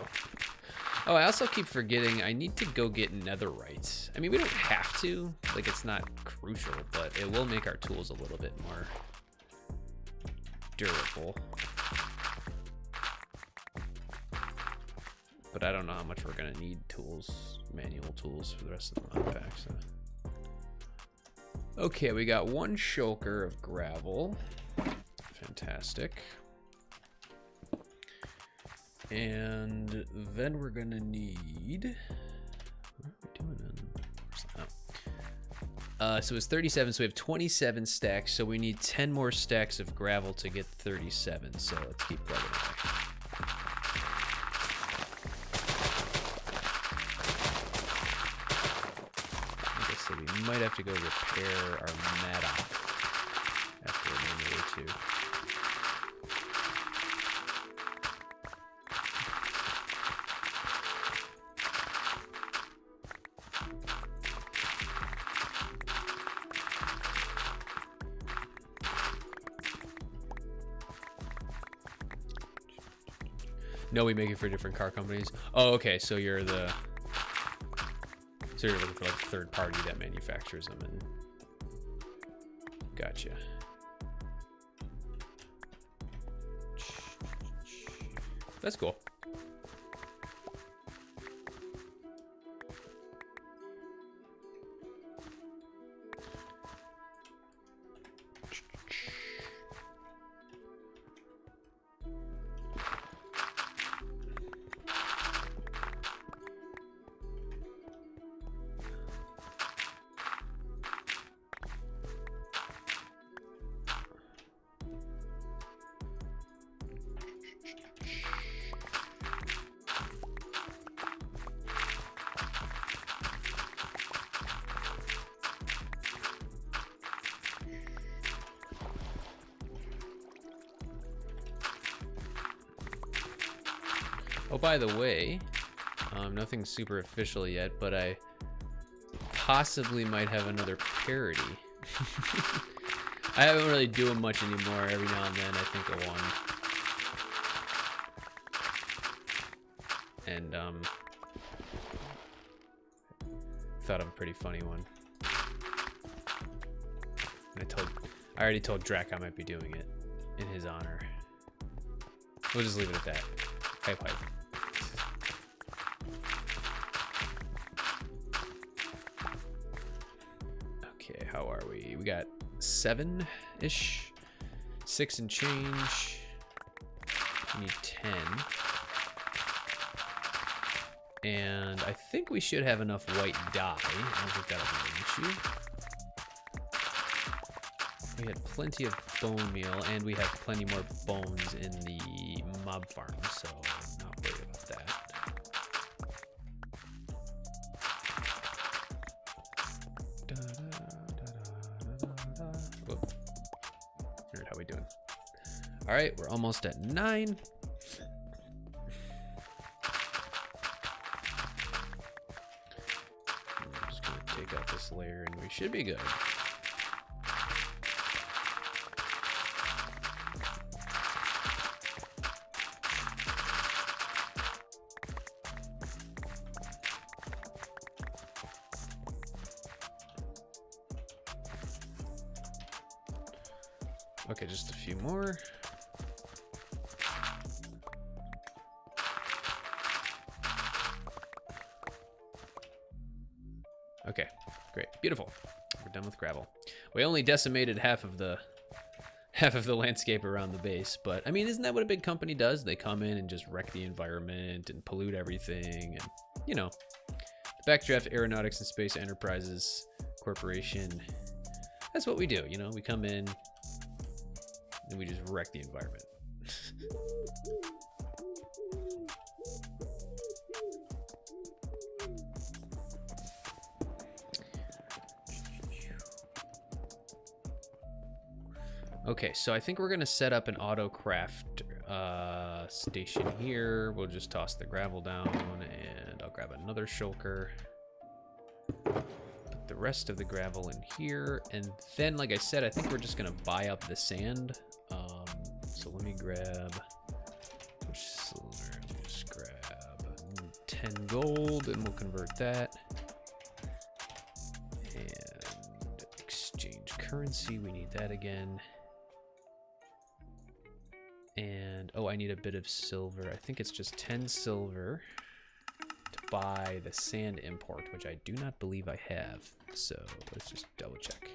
Oh, I also keep forgetting I need to go get netherite. I mean, we don't have to. Like, it's not crucial, but it will make our tools a little bit more durable. But I don't know how much we're going to need tools, manual tools, for the rest of the mod pack. So. Okay, we got one shulker of gravel. Fantastic. And then we're gonna need, what are we doing then? So it's 37, so we have 27 stacks, so we need 10 more stacks of gravel to get 37, so let's keep plugging away. Like I said, we might have to go repair our mattock after a minute or two. No, we make it for different car companies. Oh, okay. So you're looking for like a third party that manufactures them, and gotcha. That's cool. Oh, by the way, nothing super official yet, but I possibly might have another parody. I haven't really doing much anymore. Every now and then I think of one. And thought of a pretty funny one. And I already told Drac I might be doing it in his honor. We'll just leave it at that. Pipe pipe. Okay, how are we? We got 7-ish, 6 and change. We need 10. And I think we should have enough white dye. I don't think that'll be an issue. We had plenty of bone meal, and we have plenty more bones in the mob farm, so I'm not worried about that. Whoop. All right, how we doing? All right, we're almost at 9. I'm just gonna take out this layer, and we should be good. Okay, just a few more. Okay, great, beautiful. We're done with gravel. We only decimated half of the landscape around the base, but I mean, isn't that what a big company does? They come in and just wreck the environment and pollute everything, and you know, the Backdraft Aeronautics and Space Enterprises Corporation. That's what we do, you know. We come in and we just wreck the environment. Okay, so I think we're gonna set up an auto craft station here. We'll just toss the gravel down, and I'll grab another shulker. Put the rest of the gravel in here, and then, like I said, I think we're just gonna buy up the sand. So let me grab which silver. Let me just grab 10 gold, and we'll convert that. And exchange currency. We need that again. And oh, I need a bit of silver. I think it's just 10 silver to buy the sand import, which I do not believe I have. So let's just double check.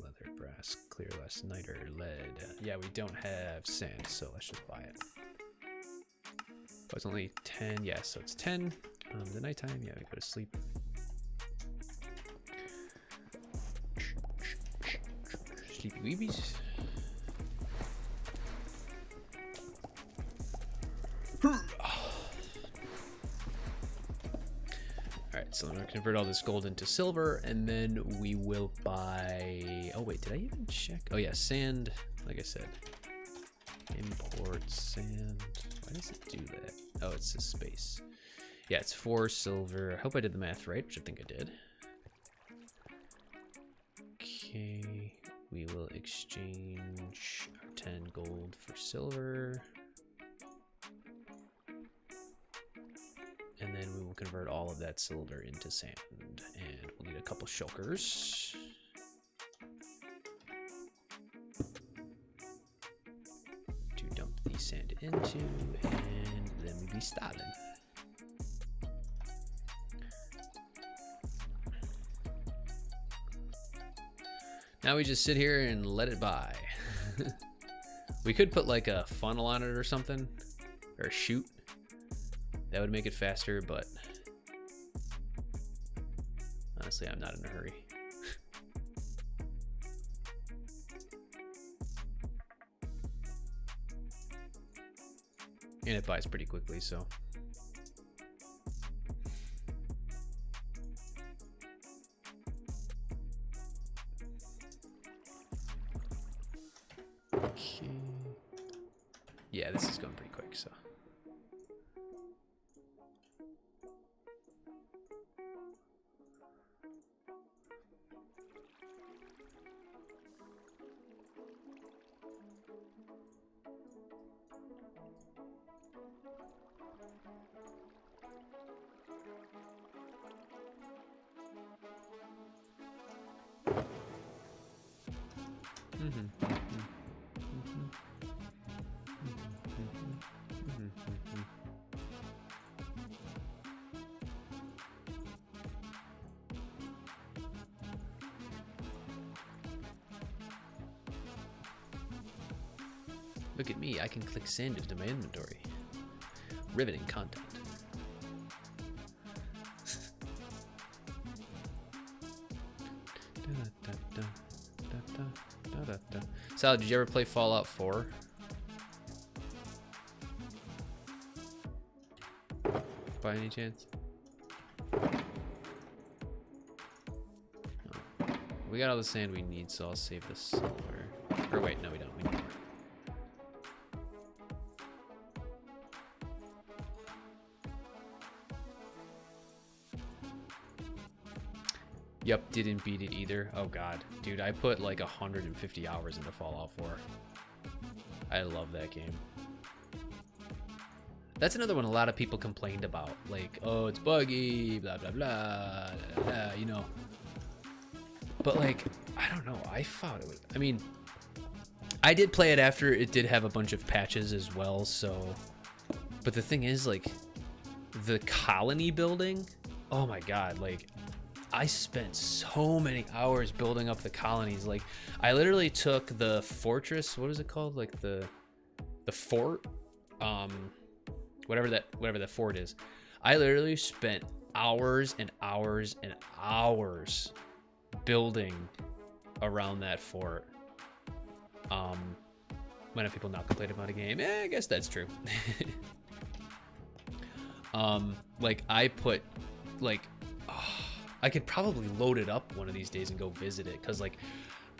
Leather, brass, clear less niter, lead. Yeah, we don't have sand, so let's just buy it. Oh, it's only 10. Yeah, so it's 10. The nighttime, yeah, we go to sleep. Sleepy weebies. Alright, so I'm gonna convert all this gold into silver, and then we will buy... Oh wait, did I even check? Oh yeah, sand, like I said. Import sand. Why does it do that? Oh, it's a space. Yeah, it's 4 silver. I hope I did the math right, which I think I did. Okay, we will exchange our 10 gold for silver. And then we will convert all of that silver into sand. And we'll need a couple shulkers. To dump the sand into, and then we'll be starting. Now we just sit here and let it by. We could put like a funnel on it or something, or a chute. That would make it faster, but honestly, I'm not in a hurry. And it buys pretty quickly, so. Okay. Yeah, this is going pretty quick, so. Look at me, I can click sand into my inventory. Riveting content. Sal, did you ever play Fallout 4? By any chance? Oh. We got all the sand we need, so I'll save the silver. Or wait, no we don't. We need more. Yep, didn't beat it either. Oh god, dude, I put like 150 hours into Fallout 4. I love that game. That's another one a lot of people complained about. Like, oh, it's buggy, blah, blah, blah, blah, blah, you know. But like, I don't know. I thought it was, I mean, I did play it after it did have a bunch of patches as well, so. But the thing is, like, the colony building, oh my god, like, I spent so many hours building up the colonies. Like, I literally took the fortress, what is it called? Like the fort, whatever that fort is. I literally spent hours and hours and hours building around that fort. When have people not complained about a game? I guess that's true. Like I put like, I could probably load it up one of these days and go visit it, because like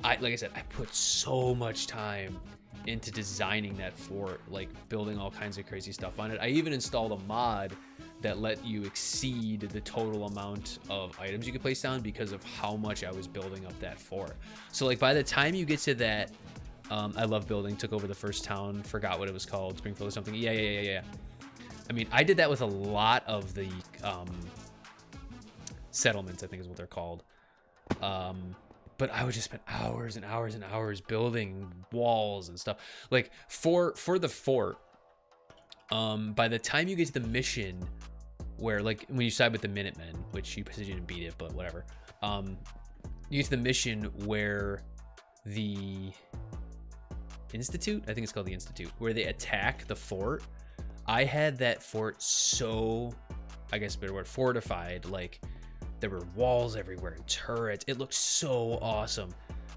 I said, I put so much time into designing that fort, like building all kinds of crazy stuff on it. I even installed a mod that let you exceed the total amount of items you could place down because of how much I was building up that fort. So like by the time you get to that, I love building, took over the first town, forgot what it was called, Springfield or something. Yeah. I mean, I did that with a lot of the settlements, I think is what they're called. But I would just spend hours and hours and hours building walls and stuff. Like for the fort, by the time you get to the mission where, like, when you side with the Minutemen, which you didn't beat it, but whatever. You get to the mission where the Institute, I think it's called the Institute, where they attack the fort. I had that fort so, I guess a better word, fortified. Like, there were walls everywhere and turrets. It looked so awesome.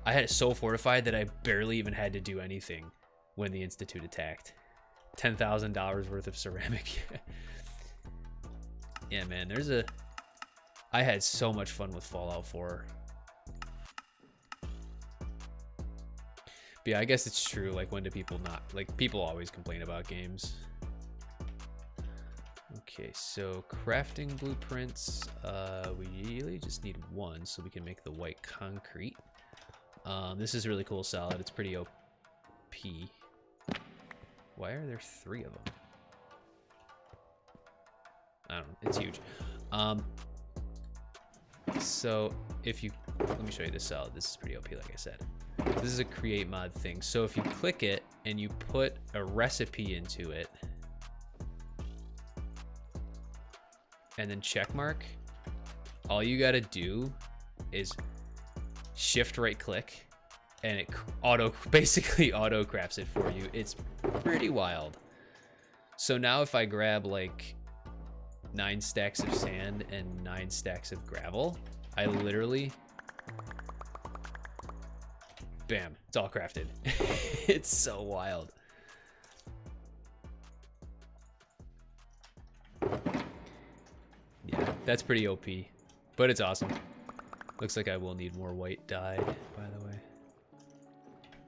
I had it so fortified that I barely even had to do anything when the Institute attacked. $10,000 worth of ceramic. Yeah, man, I had so much fun with Fallout 4. But yeah, I guess it's true. Like, when do people not, like, people always complain about games. Okay, so crafting blueprints, we really just need one so we can make the white concrete. This is really cool salad. It's pretty OP. Why are there 3 of them? I don't know. It's huge. So if you, let me show you this salad. This is pretty OP, like I said. This is a create mod thing. So if you click it and you put a recipe into it, and then check mark, all you gotta do is shift right click and it basically auto crafts it for you. It's pretty wild. So now if I grab like 9 stacks of sand and 9 stacks of gravel, I literally, bam, it's all crafted. It's so wild. Yeah, that's pretty OP, but it's awesome. Looks like I will need more white dye, by the way.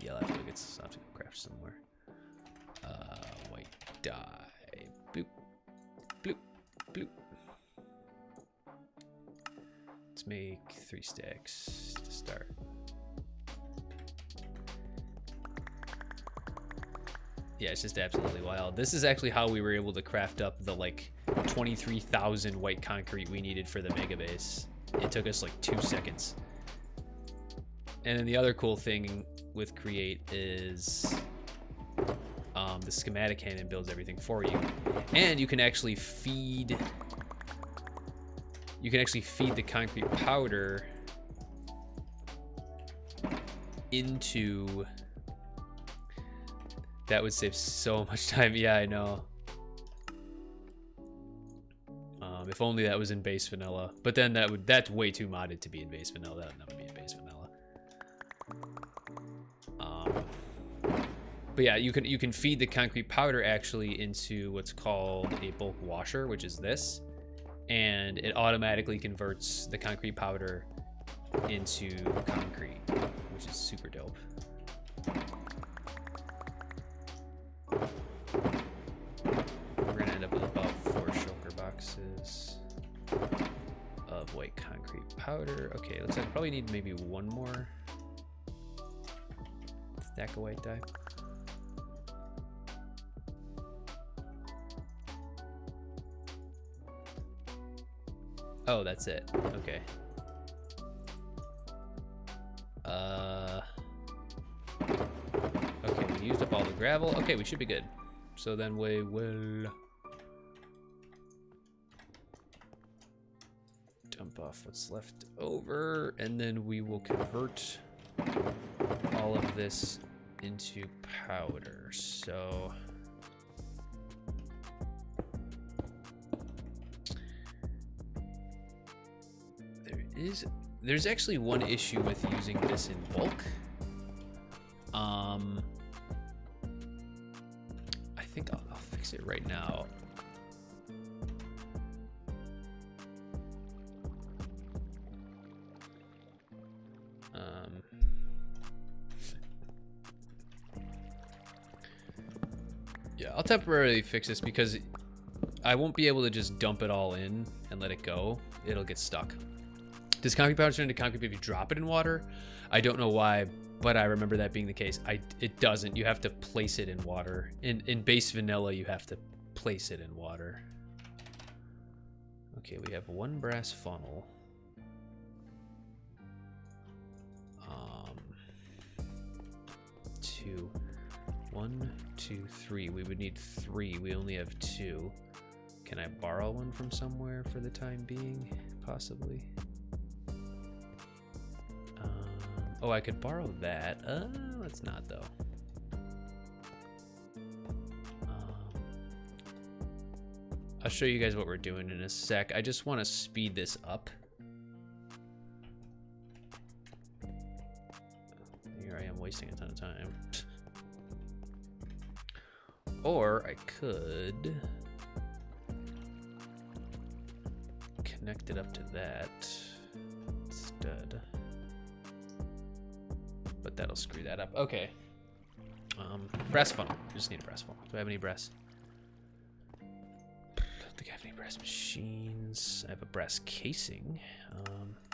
Yeah, I'll have to go get some, I'll have to go craft somewhere. White dye. Bloop, bloop, bloop. Let's make 3 stacks to start. Yeah, it's just absolutely wild. This is actually how we were able to craft up the like 23,000 white concrete we needed for the mega base. It took us like 2 seconds. And then the other cool thing with create is the schematic cannon builds everything for you, and you can actually feed the concrete powder into. That would save so much time. Yeah, I know. If only that was in base vanilla. But then that's way too modded to be in base vanilla. That would never be in base vanilla. But yeah, you can feed the concrete powder actually into what's called a bulk washer, which is this, and it automatically converts the concrete powder into concrete, which is super dope. We're gonna end up with about 4 shulker boxes of white concrete powder. Okay, looks like I probably need maybe 1 more stack of white dye. Oh, that's it. Okay. Okay, we used up all the gravel. Okay, we should be good. So then we will dump off what's left over, and then we will convert all of this into powder. So there's actually one issue with using this in bulk. I think I'll fix it right now. Yeah, I'll temporarily fix this because I won't be able to just dump it all in and let it go. It'll get stuck. Does concrete powder turn into concrete if you drop it in water? I don't know why, but I remember that being the case. It doesn't. You have to place it in water. In base vanilla, you have to place it in water. Okay, we have 1 brass funnel. 2. 1, 2, 3. We would need 3. We only have 2. Can I borrow one from somewhere for the time being? Possibly. Oh, I could borrow that. Let's not, though. I'll show you guys what we're doing in a sec. I just want to speed this up. Here I am wasting a ton of time. Or I could connect it up to that instead. But that'll screw that up. Okay. Brass funnel. I just need a brass funnel. Do I have any brass? Don't think I have any brass machines. I have a brass casing.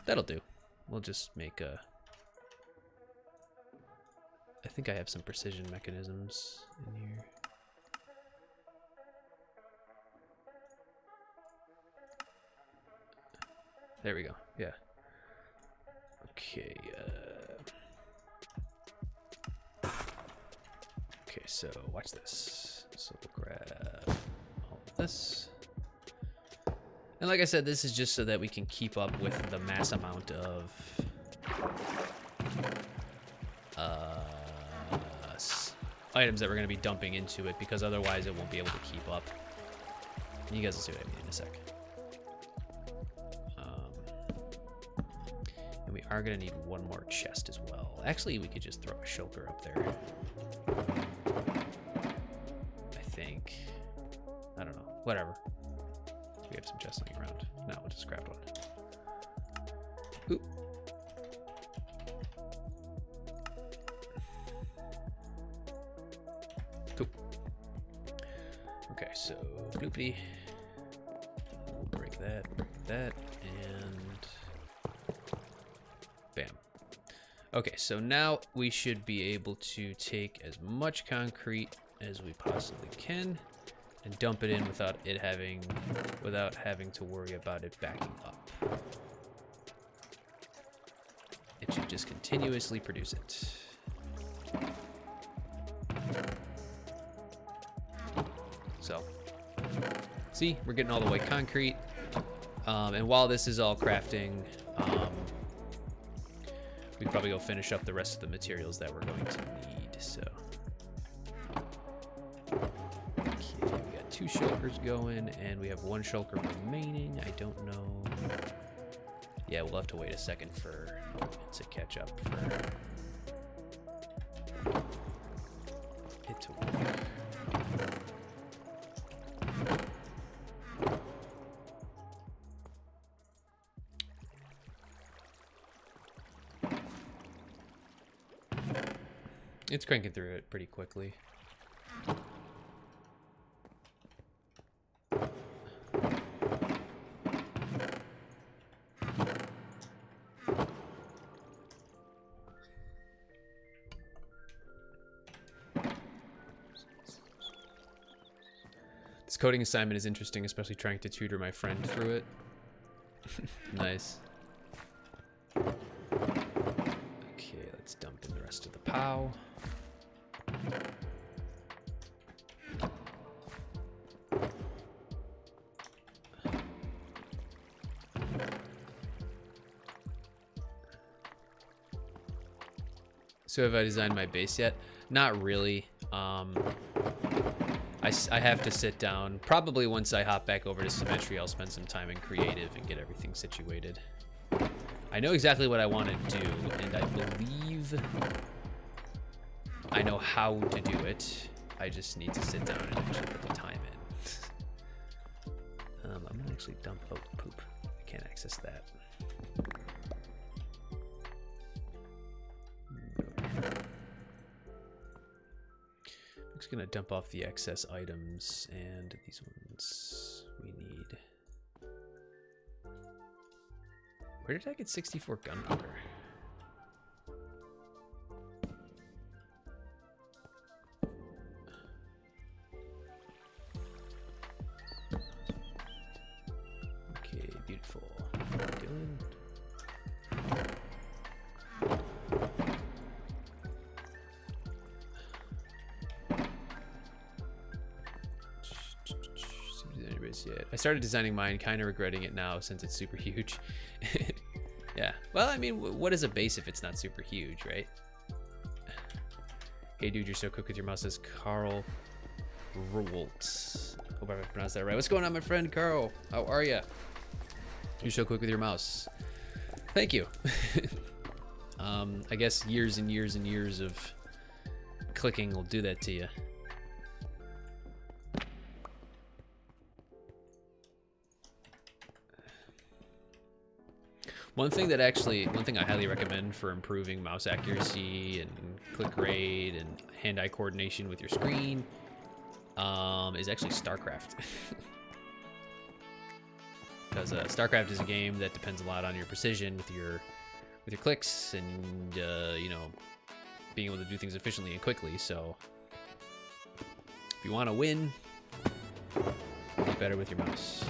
That'll do. We'll just make a... I think I have some precision mechanisms in here. There we go. Yeah. Okay. Okay, so watch this. So we'll grab all of this. And like I said, this is just so that we can keep up with the mass amount of items that we're going to be dumping into it, because otherwise it won't be able to keep up. You guys will see what I mean in a sec. And we are going to need 1 more chest as well. Actually, we could just throw a shulker up there. I think. I don't know. Whatever. We have some chests laying around. No, we'll just grab one. Oop. Cool. Okay, so bloopity. We'll break that, and bam. Okay, so now we should be able to take as much concrete as we possibly can and dump it in without having to worry about it backing up. It should just continuously produce it. So, see, we're getting all the white concrete. And while this is all crafting, we can probably go finish up the rest of the materials that we're going to need. So, okay, we got 2 shulkers going, and we have 1 shulker remaining. I don't know. Yeah, we'll have to wait a second for it to catch up. it to work. It's cranking through it pretty quickly. This coding assignment is interesting, especially trying to tutor my friend through it. Nice. Okay, let's dump in the rest of the POW. So have I designed my base yet? Not really. I have to sit down. Probably once I hop back over to Symmetry, I'll spend some time in Creative and get everything situated. I know exactly what I want to do, and I believe I know how to do it. I just need to sit down and actually put the time in. I'm gonna actually dump. Oh, poop! I can't access that. I'm just gonna dump off the excess items, and these ones we need. Where did I get 64 gunpowder? Okay, beautiful. Dylan. Yet. I started designing mine, kind of regretting it now since it's super huge. Yeah. Well, I mean, what is a base if it's not super huge, right? Hey, dude, you're so quick with your mouse. Says Carl Rewoltz. Hope I pronounced that right. What's going on, my friend Carl? How are you? You're so quick with your mouse. Thank you. I guess years and years and years of clicking will do that to you. One thing I highly recommend for improving mouse accuracy and click rate and hand-eye coordination with your screen is actually StarCraft. Because StarCraft is a game that depends a lot on your precision with your clicks and you know, being able to do things efficiently and quickly. So if you want to win, get better with your mouse.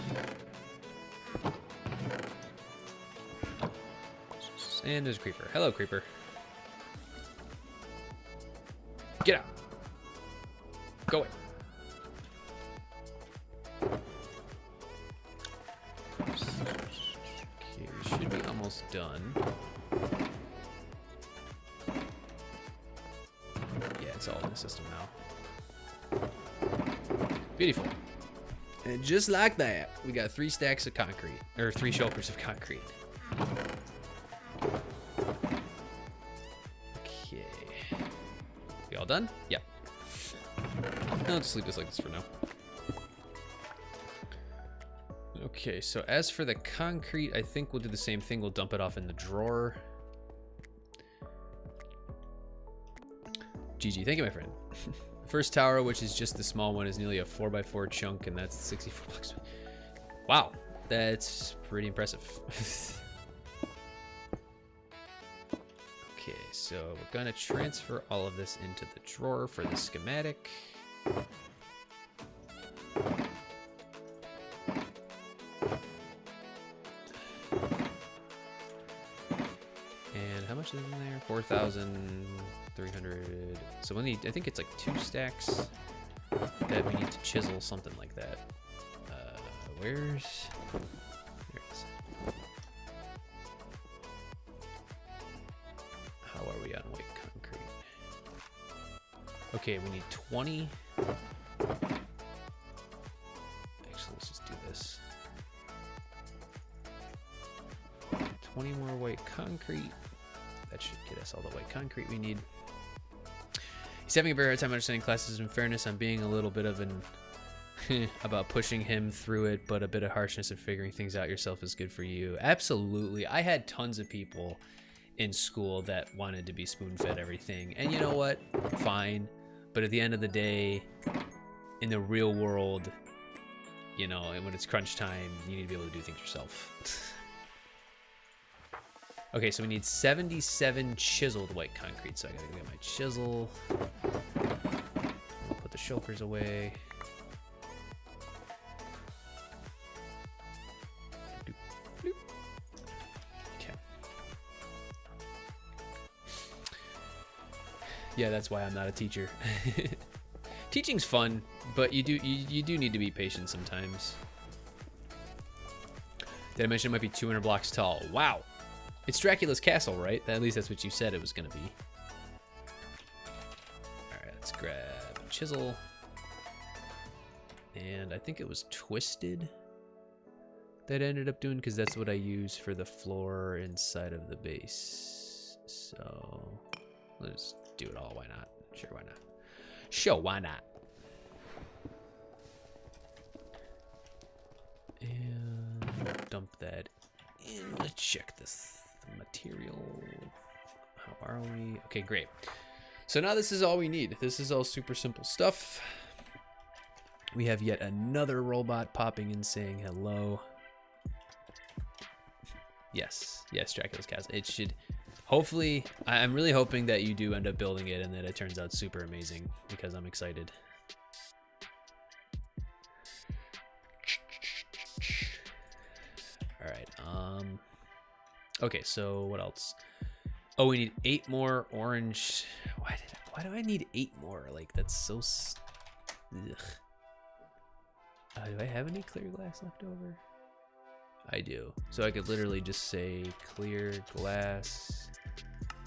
And there's a creeper. Hello, creeper. Get out. Go away. Okay, we should be almost done. Yeah, it's all in the system now. Beautiful. And just like that, we got 3 stacks of concrete, or 3 shoulders of concrete. We all done? Yep. I'll just leave this like this for now. Okay, so as for the concrete, I think we'll do the same thing. We'll dump it off in the drawer. GG, thank you, my friend. The first tower, which is just the small one, is nearly a 4x4 chunk, and that's 64 bucks. Wow, that's pretty impressive. Okay, so we're gonna transfer all of this into the drawer for the schematic. And how much is in there? 4,300. So we need, I think it's like 2 stacks that we need to chisel, something like that. Where's... There it is. How are we on white concrete? Okay, we need 20. Actually, let's just do this. 20 more white concrete. That should get us all the white concrete we need. He's having a very hard time understanding classes. In fairness, I'm being a little bit of an about pushing him through it, but a bit of harshness and figuring things out yourself is good for you. Absolutely. I had tons of people in school that wanted to be spoon-fed everything, and you know what? Fine. But at the end of the day, in the real world, you know, and when it's crunch time, you need to be able to do things yourself. Okay, so we need 77 chiseled white concrete, so I gotta go get my chisel. I'll put the shulkers away. Okay. Yeah, that's why I'm not a teacher. Teaching's fun, but you do need to be patient sometimes. Did I mention it might be 200 blocks tall? Wow. It's Dracula's castle, right? At least that's what you said it was gonna be. Alright, let's grab a chisel. And I think it was twisted that I ended up doing, because that's what I use for the floor inside of the base. So let's do it all. Why not? Sure, why not? Sure, why not? And dump that in. Let's check this material. How are we? Okay, great. So now this is all we need. This is all super simple stuff. We have yet another robot popping in saying hello. Yes, Dracula's castle. It should, hopefully, I'm really hoping that you do end up building it and that it turns out super amazing, because I'm excited. All right, okay, so what else? Oh, we need 8 more orange. Why do I need 8 more? Like, that's so ugh. Do I have any clear glass left over? I do. So I could literally just say clear glass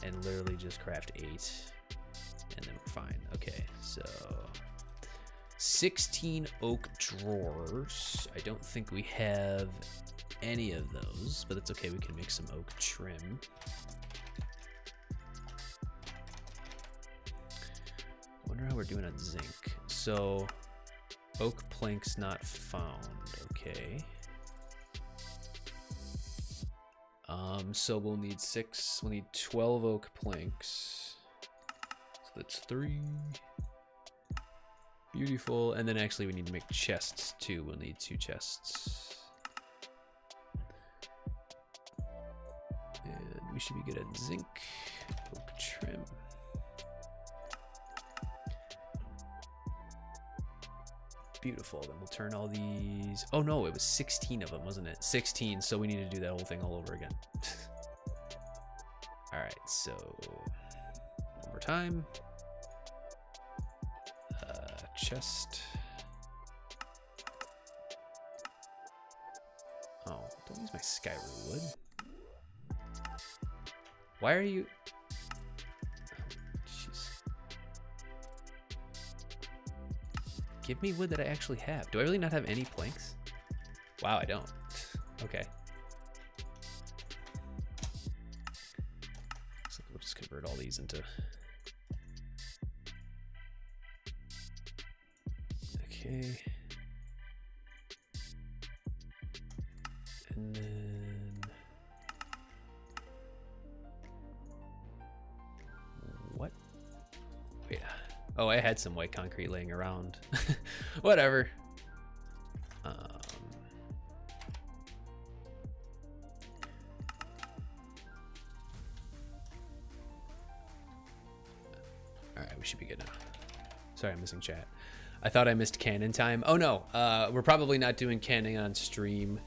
and literally just craft 8 and then we're fine. Okay, so 16 oak drawers. I don't think we have any of those, but that's okay. We can make some oak trim. Wonder how we're doing on zinc. So oak planks not found. Okay. So we'll need 12 oak planks. So that's 3. Beautiful. And then actually we need to make chests too. We'll need 2 chests. And we should be good at zinc. Oak trim. Beautiful. Then we'll turn all these. Oh no, it was 16 of them, wasn't it? 16. So we need to do that whole thing all over again. All right. So one more time. Chest. Oh, don't use my Skyroot wood. Why are you? Give me wood that I actually have. Do I really not have any planks? Wow, I don't. Okay. So we'll just convert all these into... Okay. And then... What? Wait. Oh, I had some white concrete laying around. Whatever. All right, we should be good now. Sorry, I'm missing chat. I thought I missed cannon time. Oh no, we're probably not doing cannon on stream.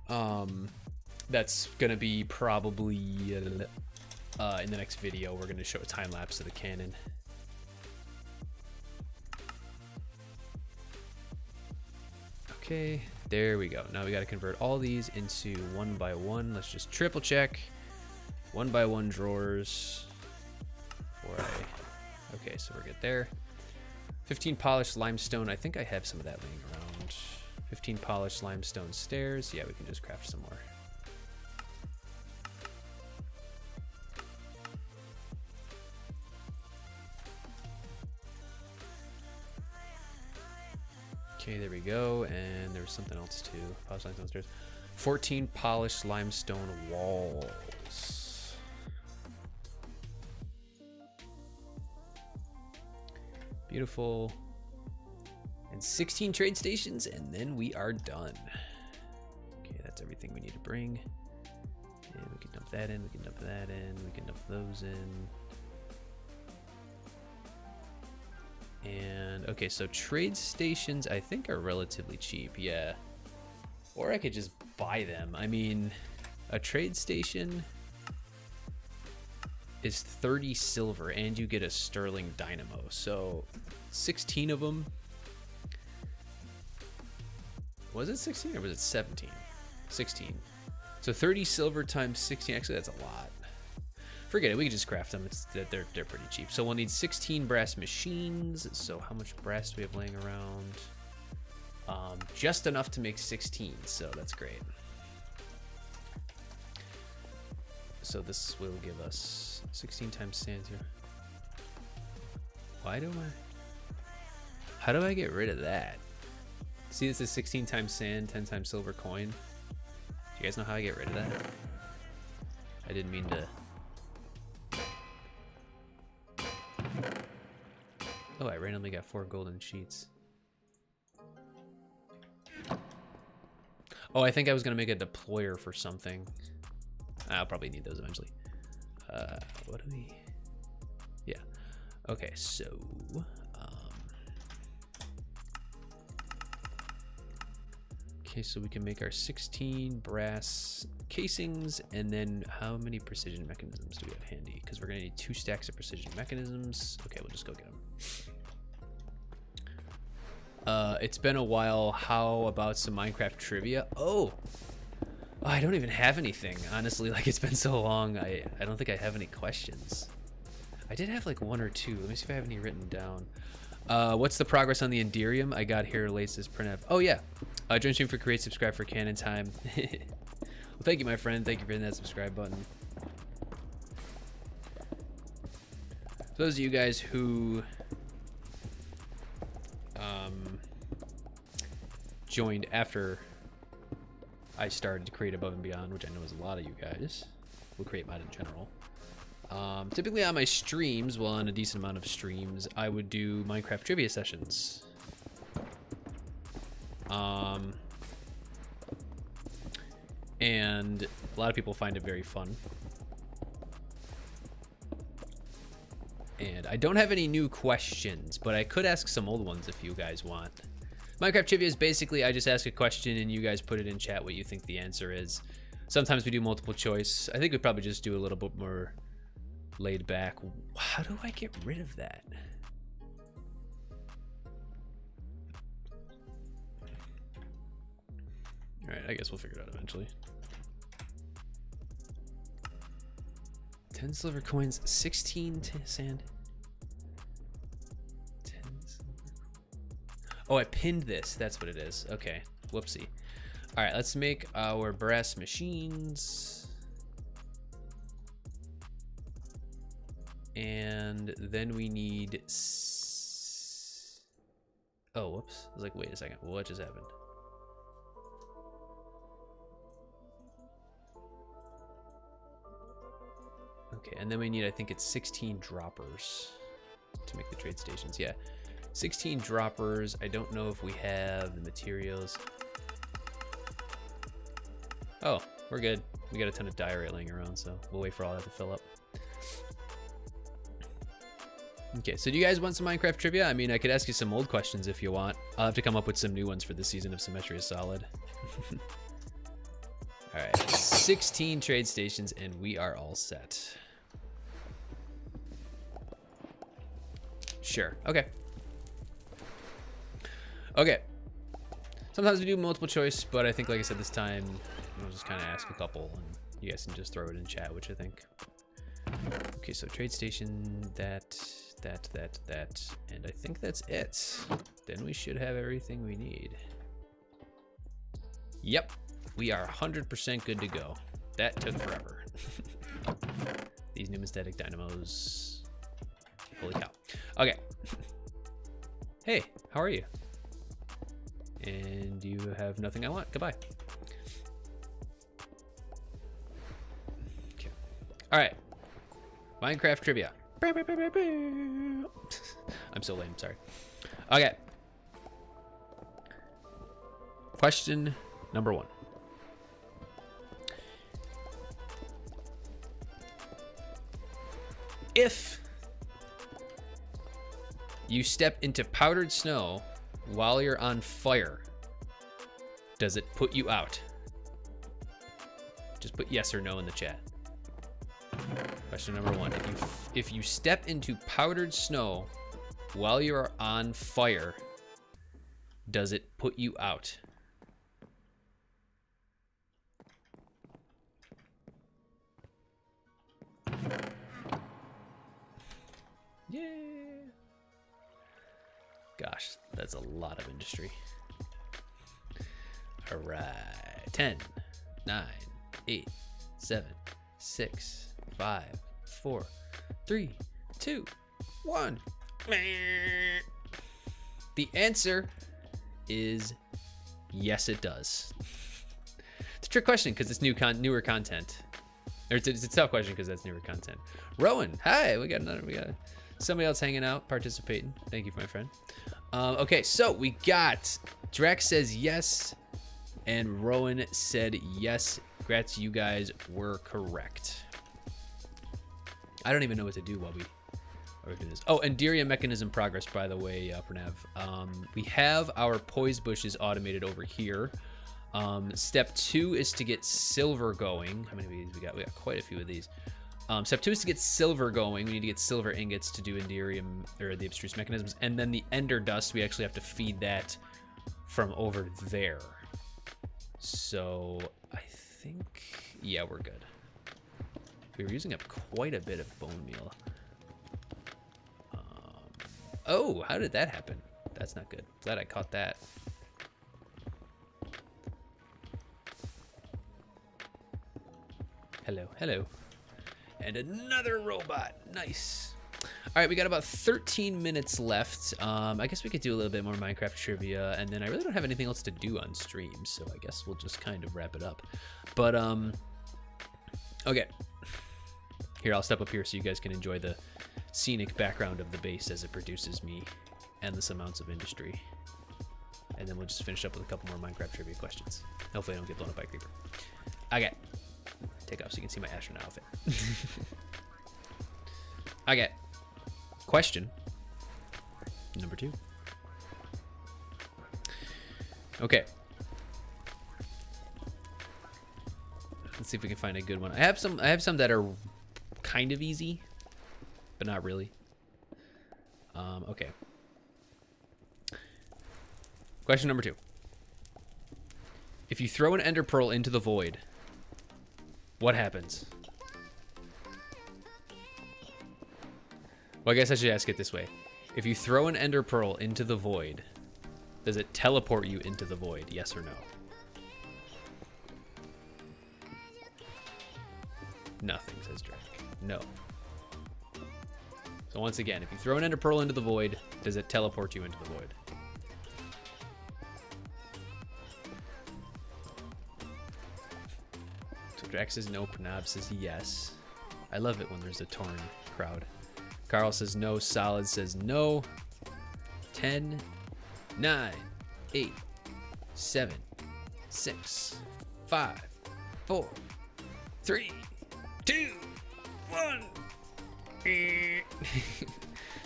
That's gonna be probably in the next video. We're gonna show a time lapse of the cannon. Okay, there we go. Now we got to convert all these into 1 by 1. Let's just triple check 1 by 1 drawers. Okay, so we're good there. 15 polished limestone. I think I have some of that laying around. 15 polished limestone stairs. Yeah, we can just craft some more. Okay, there we go. And there was something else too. Polished limestone stairs. 14 polished limestone walls. Beautiful. And 16 trade stations, and then we are done. Okay, that's everything we need to bring. And we can dump that in, we can dump that in, we can dump those in. And okay, so trade stations I think are relatively cheap, yeah. Or I could just buy them. I mean, a trade station is 30 silver and you get a sterling dynamo. So 16 of them. Was it 16 or was it 17? 16. So 30 silver times 16, actually that's a lot. Forget it, we can just craft them. They're pretty cheap. So we'll need 16 brass machines. So how much brass do we have laying around? Just enough to make 16, so that's great. So this will give us 16 times sand here. How do I get rid of that? See, this is 16 times sand, 10 times silver coin. Do you guys know how I get rid of that? I didn't mean to. Oh, I randomly got 4 golden sheets. Oh, I think I was gonna make a deployer for something. I'll probably need those eventually. What do we? Yeah. Okay, so okay, so we can make our 16 brass casings, and then how many precision mechanisms do we have handy? Because we're gonna need 2 stacks of precision mechanisms. Okay, we'll just go get them. It's been a while. How about some Minecraft trivia? Oh, I don't even have anything, honestly. Like, it's been so long. I don't think I have any questions. I did have like 1 or 2. Let me see if I have any written down. What's the progress on the Enderium? I got here late as print. Oh yeah. Join stream for create, subscribe for canon time. Well, thank you, my friend. Thank you for hitting that subscribe button. For those of you guys who joined after I started to create Above and Beyond, which I know is a lot of you guys will create mod in general. Typically on my streams, well, on a decent amount of streams, I would do Minecraft trivia sessions. And a lot of people find it very fun. And I don't have any new questions, but I could ask some old ones if you guys want. Minecraft trivia is basically, I just ask a question and you guys put it in chat what you think the answer is. Sometimes we do multiple choice. I think we'd probably just do a little bit more laid back. How do I get rid of that? All right, I guess we'll figure it out eventually. 10 silver coins, 16 sand. 10 silver. Oh, I pinned this. That's what it is. Okay. Whoopsie. All right, let's make our brass machines. And then we need... Oh, whoops. I was like, wait a second. What just happened? Okay, and then we need, I think it's 16 droppers to make the trade stations. Yeah, 16 droppers. I don't know if we have the materials. Oh, we're good. We got a ton of diorite laying around, so we'll wait for all that to fill up. Okay, so do you guys want some Minecraft trivia? I mean, I could ask you some old questions if you want. I'll have to come up with some new ones for this season if Symmetry is solid. All right, 16 trade stations, and we are all set. Sure, okay. Okay. Sometimes we do multiple choice, but I think, like I said, this time, I'll just kind of ask a couple, and you guys can just throw it in chat, which I think. Okay, so trade station, that, and I think that's it. Then we should have everything we need. Yep, we are 100% good to go. That took forever. These numismatic dynamos. Holy cow. Okay. Hey, how are you? And you have nothing I want. Goodbye. Okay. All right. Minecraft trivia. I'm so lame, sorry. Okay. Question number 1. If you step into powdered snow while you're on fire, does it put you out? Just put yes or no in the chat. Question number 1. If you step into powdered snow while you are on fire, does it put you out? Yeah. Gosh, that's a lot of industry. All right. 10, 9, 8, 7, 6, 5, 4, 3, 2, 1. The answer is yes, it does. It's a trick question because it's newer content. Or it's a tough question because that's newer content. Rowan, hi. We got somebody else hanging out, participating. Thank you, my friend. Okay, so we got Drax says yes, and Rowan said yes. Congrats, you guys were correct. I don't even know what to do while we're doing this. Oh, Enderium mechanism progress, by the way, Pranav. We have our poise bushes automated over here. Step 2 is to get silver going. How many of these we got? We got quite a few of these. Step 2 is to get silver going. We need to get silver ingots to do Enderium, or the abstruse mechanisms. And then the ender dust, we actually have to feed that from over there. So I think, yeah, we're good. We were using up quite a bit of bone meal. Oh, how did that happen? That's not good. Glad I caught that. Hello, hello. And another robot. Nice. All right, we got about 13 minutes left. I guess we could do a little bit more Minecraft trivia, and then I really don't have anything else to do on stream, so I guess we'll just kind of wrap it up. But, okay. Here, I'll step up here so you guys can enjoy the scenic background of the base as it produces me endless amounts of industry. And then we'll just finish up with a couple more Minecraft trivia questions. Hopefully I don't get blown up by a creeper. Okay. Take off so you can see my astronaut outfit. Okay. Question number 2. Okay. Let's see if we can find a good one. I have some that are kind of easy, but not really. Okay. Question number 2. If you throw an ender pearl into the void, what happens? Well, I guess I should ask it this way. If you throw an ender pearl into the void, does it teleport you into the void? Yes or no? Nothing, says Drake. No. So once again, if you throw an ender pearl into the void, does it teleport you into the void? So Drax says no, Pranav says yes. I love it when there's a torn crowd. Carl says no, Solid says no. 10, 9, 8, 7, 6, 5, 4, 3, 2, 1.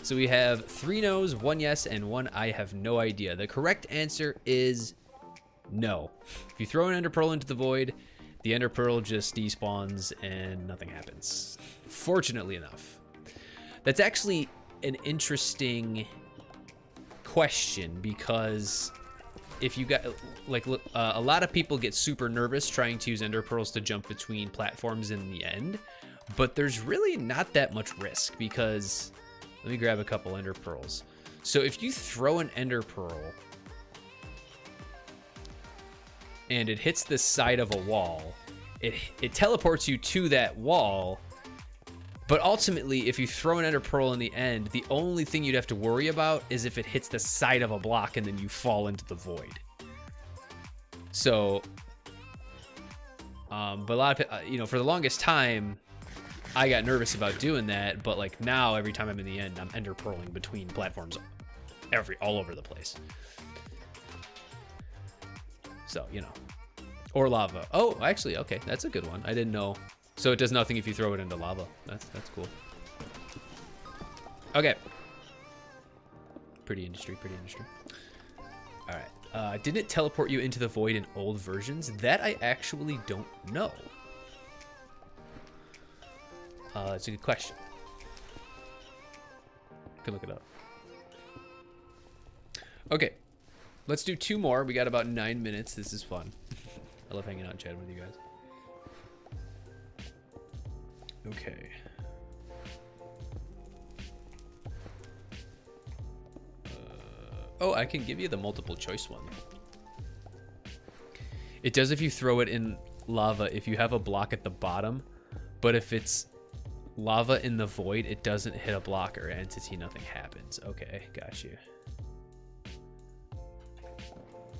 So we have 3 no's, 1 yes, and 1 I have no idea. The correct answer is no. If you throw an ender pearl into the void, the ender pearl just despawns and nothing happens. Fortunately enough. That's actually an interesting question because if you got like a lot of people get super nervous trying to use ender pearls to jump between platforms in the end, but there's really not that much risk because let me grab a couple ender pearls. So if you throw an ender pearl and it hits the side of a wall, it teleports you to that wall. But ultimately, if you throw an ender pearl in the end, the only thing you'd have to worry about is if it hits the side of a block and then you fall into the void. So, but a lot of, you know, for the longest time, I got nervous about doing that. But like now, every time I'm in the end, I'm ender pearling between platforms, all over the place. So, you know, or lava. Oh, actually, okay, that's a good one. I didn't know. So it does nothing if you throw it into lava. That's cool. Okay. Pretty industry, pretty industry. All right. Didn't it teleport you into the void in old versions? That I actually don't know. That's a good question. Can look it up. Okay. Let's do 2 more. We got about 9 minutes. This is fun. I love hanging out and chatting with you guys. Okay. Oh, I can give you the multiple choice one. It does if you throw it in lava, if you have a block at the bottom, but if it's lava in the void, it doesn't hit a block or entity, nothing happens. Okay, got you.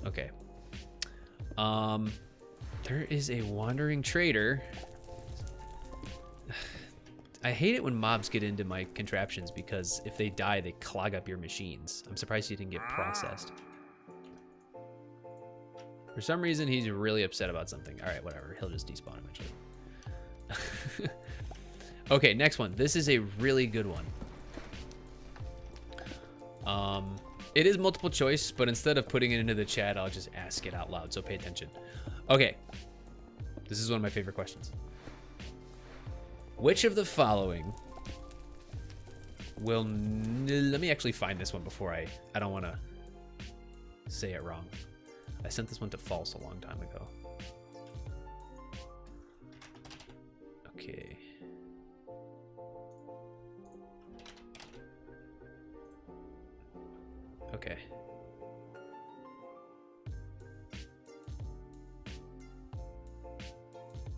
Okay. There is a wandering trader. I hate it when mobs get into my contraptions because if they die, they clog up your machines. I'm surprised he didn't get processed. For some reason, he's really upset about something. All right, whatever. He'll just despawn eventually. Okay, next one. This is a really good one. It is multiple choice, but instead of putting it into the chat, I'll just ask it out loud, so pay attention. Okay. This is one of my favorite questions. Which of the following will... Let me actually find this one before I don't want to say it wrong. I sent this one to false a long time ago. Okay. Okay.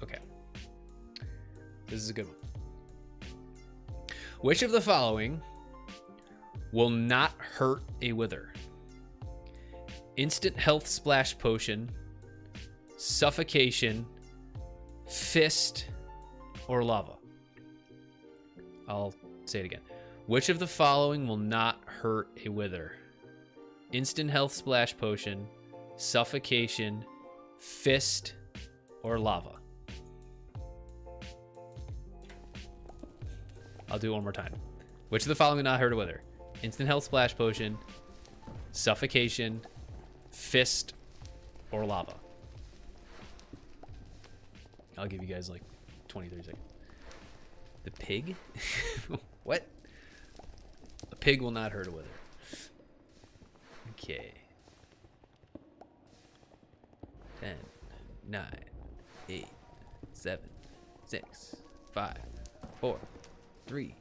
Okay. This is a good one. Which of the following will not hurt a wither? Instant health splash potion, suffocation, fist, or lava? I'll say it again. Which of the following will not hurt a wither? Instant health splash potion, suffocation, fist, or lava? I'll do it one more time. Which of the following will not hurt a wither? Instant health splash potion, suffocation, fist, or lava? I'll give you guys like 23 seconds. The pig? What? A pig will not hurt a wither. Okay. 10, 9, 8, 7, 6, 5, 4, 3,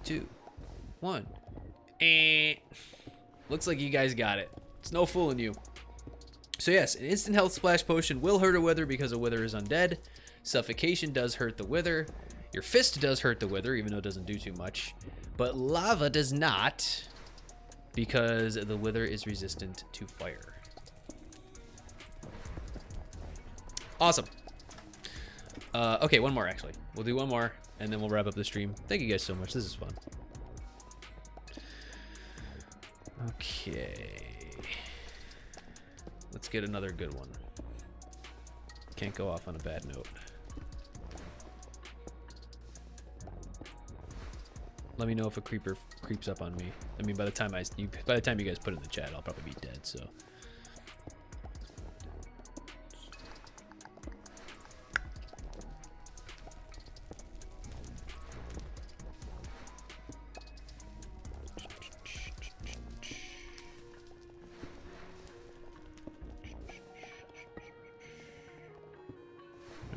2, 1. Looks like you guys got it. It's no fooling you. So yes, an instant health splash potion will hurt a wither because a wither is undead. Suffocation does hurt the wither. Your fist does hurt the wither, even though it doesn't do too much. But lava does not, because the wither is resistant to fire. Awesome. Okay, one more actually. We'll do one more, and then we'll wrap up the stream. Thank you guys so much. This is fun. Okay. Let's get another good one. Can't go off on a bad note. Let me know if a creeper creeps up on me. I mean, by the time you guys put it in the chat, I'll probably be dead. So.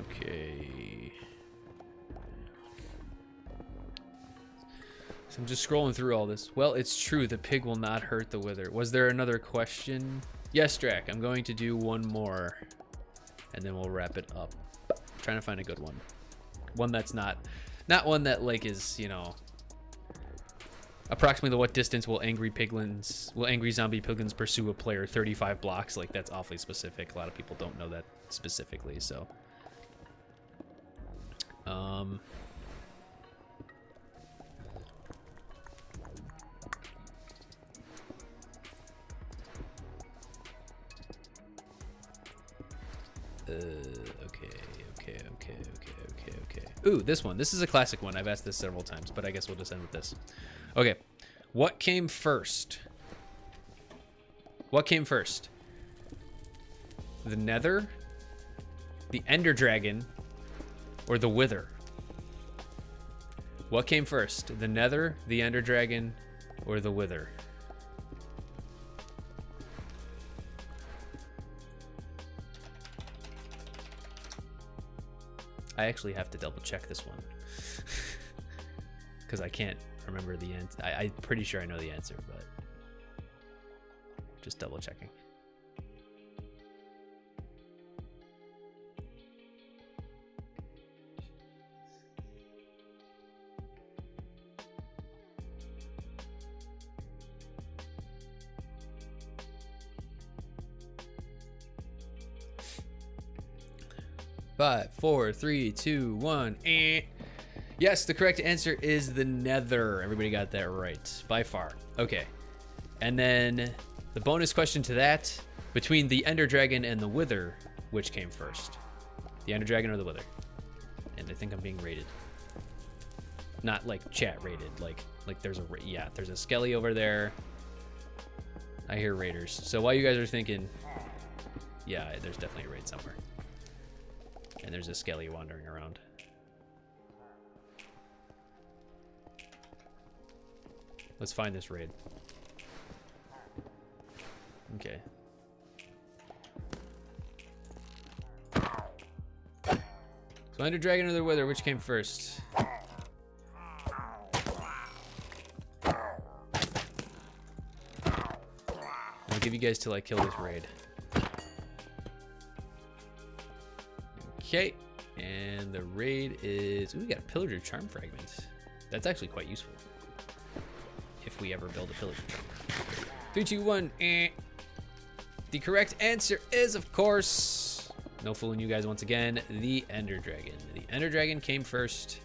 Okay. So I'm just scrolling through all this. Well, it's true. The pig will not hurt the wither. Was there another question? Yes, Drac. I'm going to do one more, and then we'll wrap it up. I'm trying to find a good one. One that's not one that like is, you know, Approximately what distance will angry zombie piglins pursue a player? 35 blocks. Like, that's awfully specific. A lot of people don't know that specifically, so. Okay. Ooh, this one. This is a classic one. I've asked this several times, but I guess we'll just end with this. Okay. What came first? What came first? The Nether, the Ender Dragon, or the Wither? What came first? The Nether, the Ender Dragon, or the Wither? I actually have to double check this one because I can't remember the answer. I'm pretty sure I know the answer, but just double checking. Five, four, three, two, one. Yes, the correct answer is the Nether. Everybody got that right by far. Okay. And then the bonus question to that, between the Ender Dragon and the Wither, which came first? The Ender Dragon or the Wither? And I think I'm being rated. Not like chat rated, like there's a Skelly over there. I hear raiders. So while you guys are thinking, yeah, there's definitely a raid somewhere. And there's a Skelly wandering around. Let's find this raid. Okay. So Ender Dragon or the Wither, which came first? I'll give you guys till I kill this raid. Okay, and the raid is... Ooh, we got a Pillager Charm Fragment. That's actually quite useful. If we ever build a Pillager Charm. 3, 2, 1. The correct answer is, of course, no fooling you guys once again, the Ender Dragon. The Ender Dragon came first.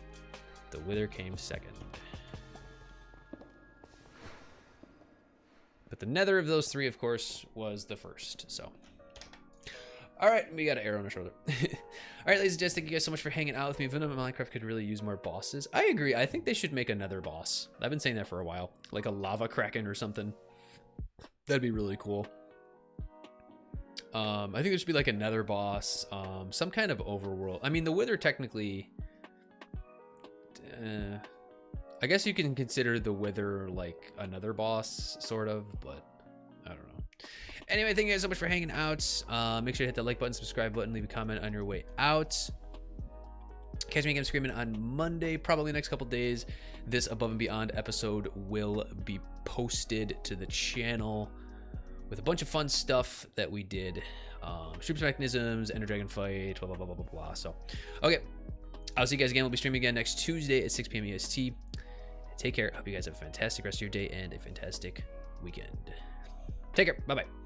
The Wither came second. But the Nether of those three, of course, was the first, so... All right, we got an arrow on our shoulder. All right, ladies and gents, thank you guys so much for hanging out with me. Venom and Minecraft could really use more bosses. I agree. I think they should make another boss. I've been saying that for a while, like a lava kraken or something. That'd be really cool. I think there should be like another boss, some kind of overworld. I mean, the Wither technically, I guess you can consider the Wither like another boss, sort of, but I don't know. Anyway, thank you guys so much for hanging out. Make sure to hit the like button, subscribe button, leave a comment on your way out. Catch me again screaming on Monday, probably the next couple days. This Above and Beyond episode will be posted to the channel with a bunch of fun stuff that we did. Super Mechanisms, Ender Dragon fight, blah, blah, blah, blah, blah, blah. So, okay. I'll see you guys again. We'll be streaming again next Tuesday at 6 p.m. EST. Take care. Hope you guys have a fantastic rest of your day and a fantastic weekend. Take care. Bye-bye.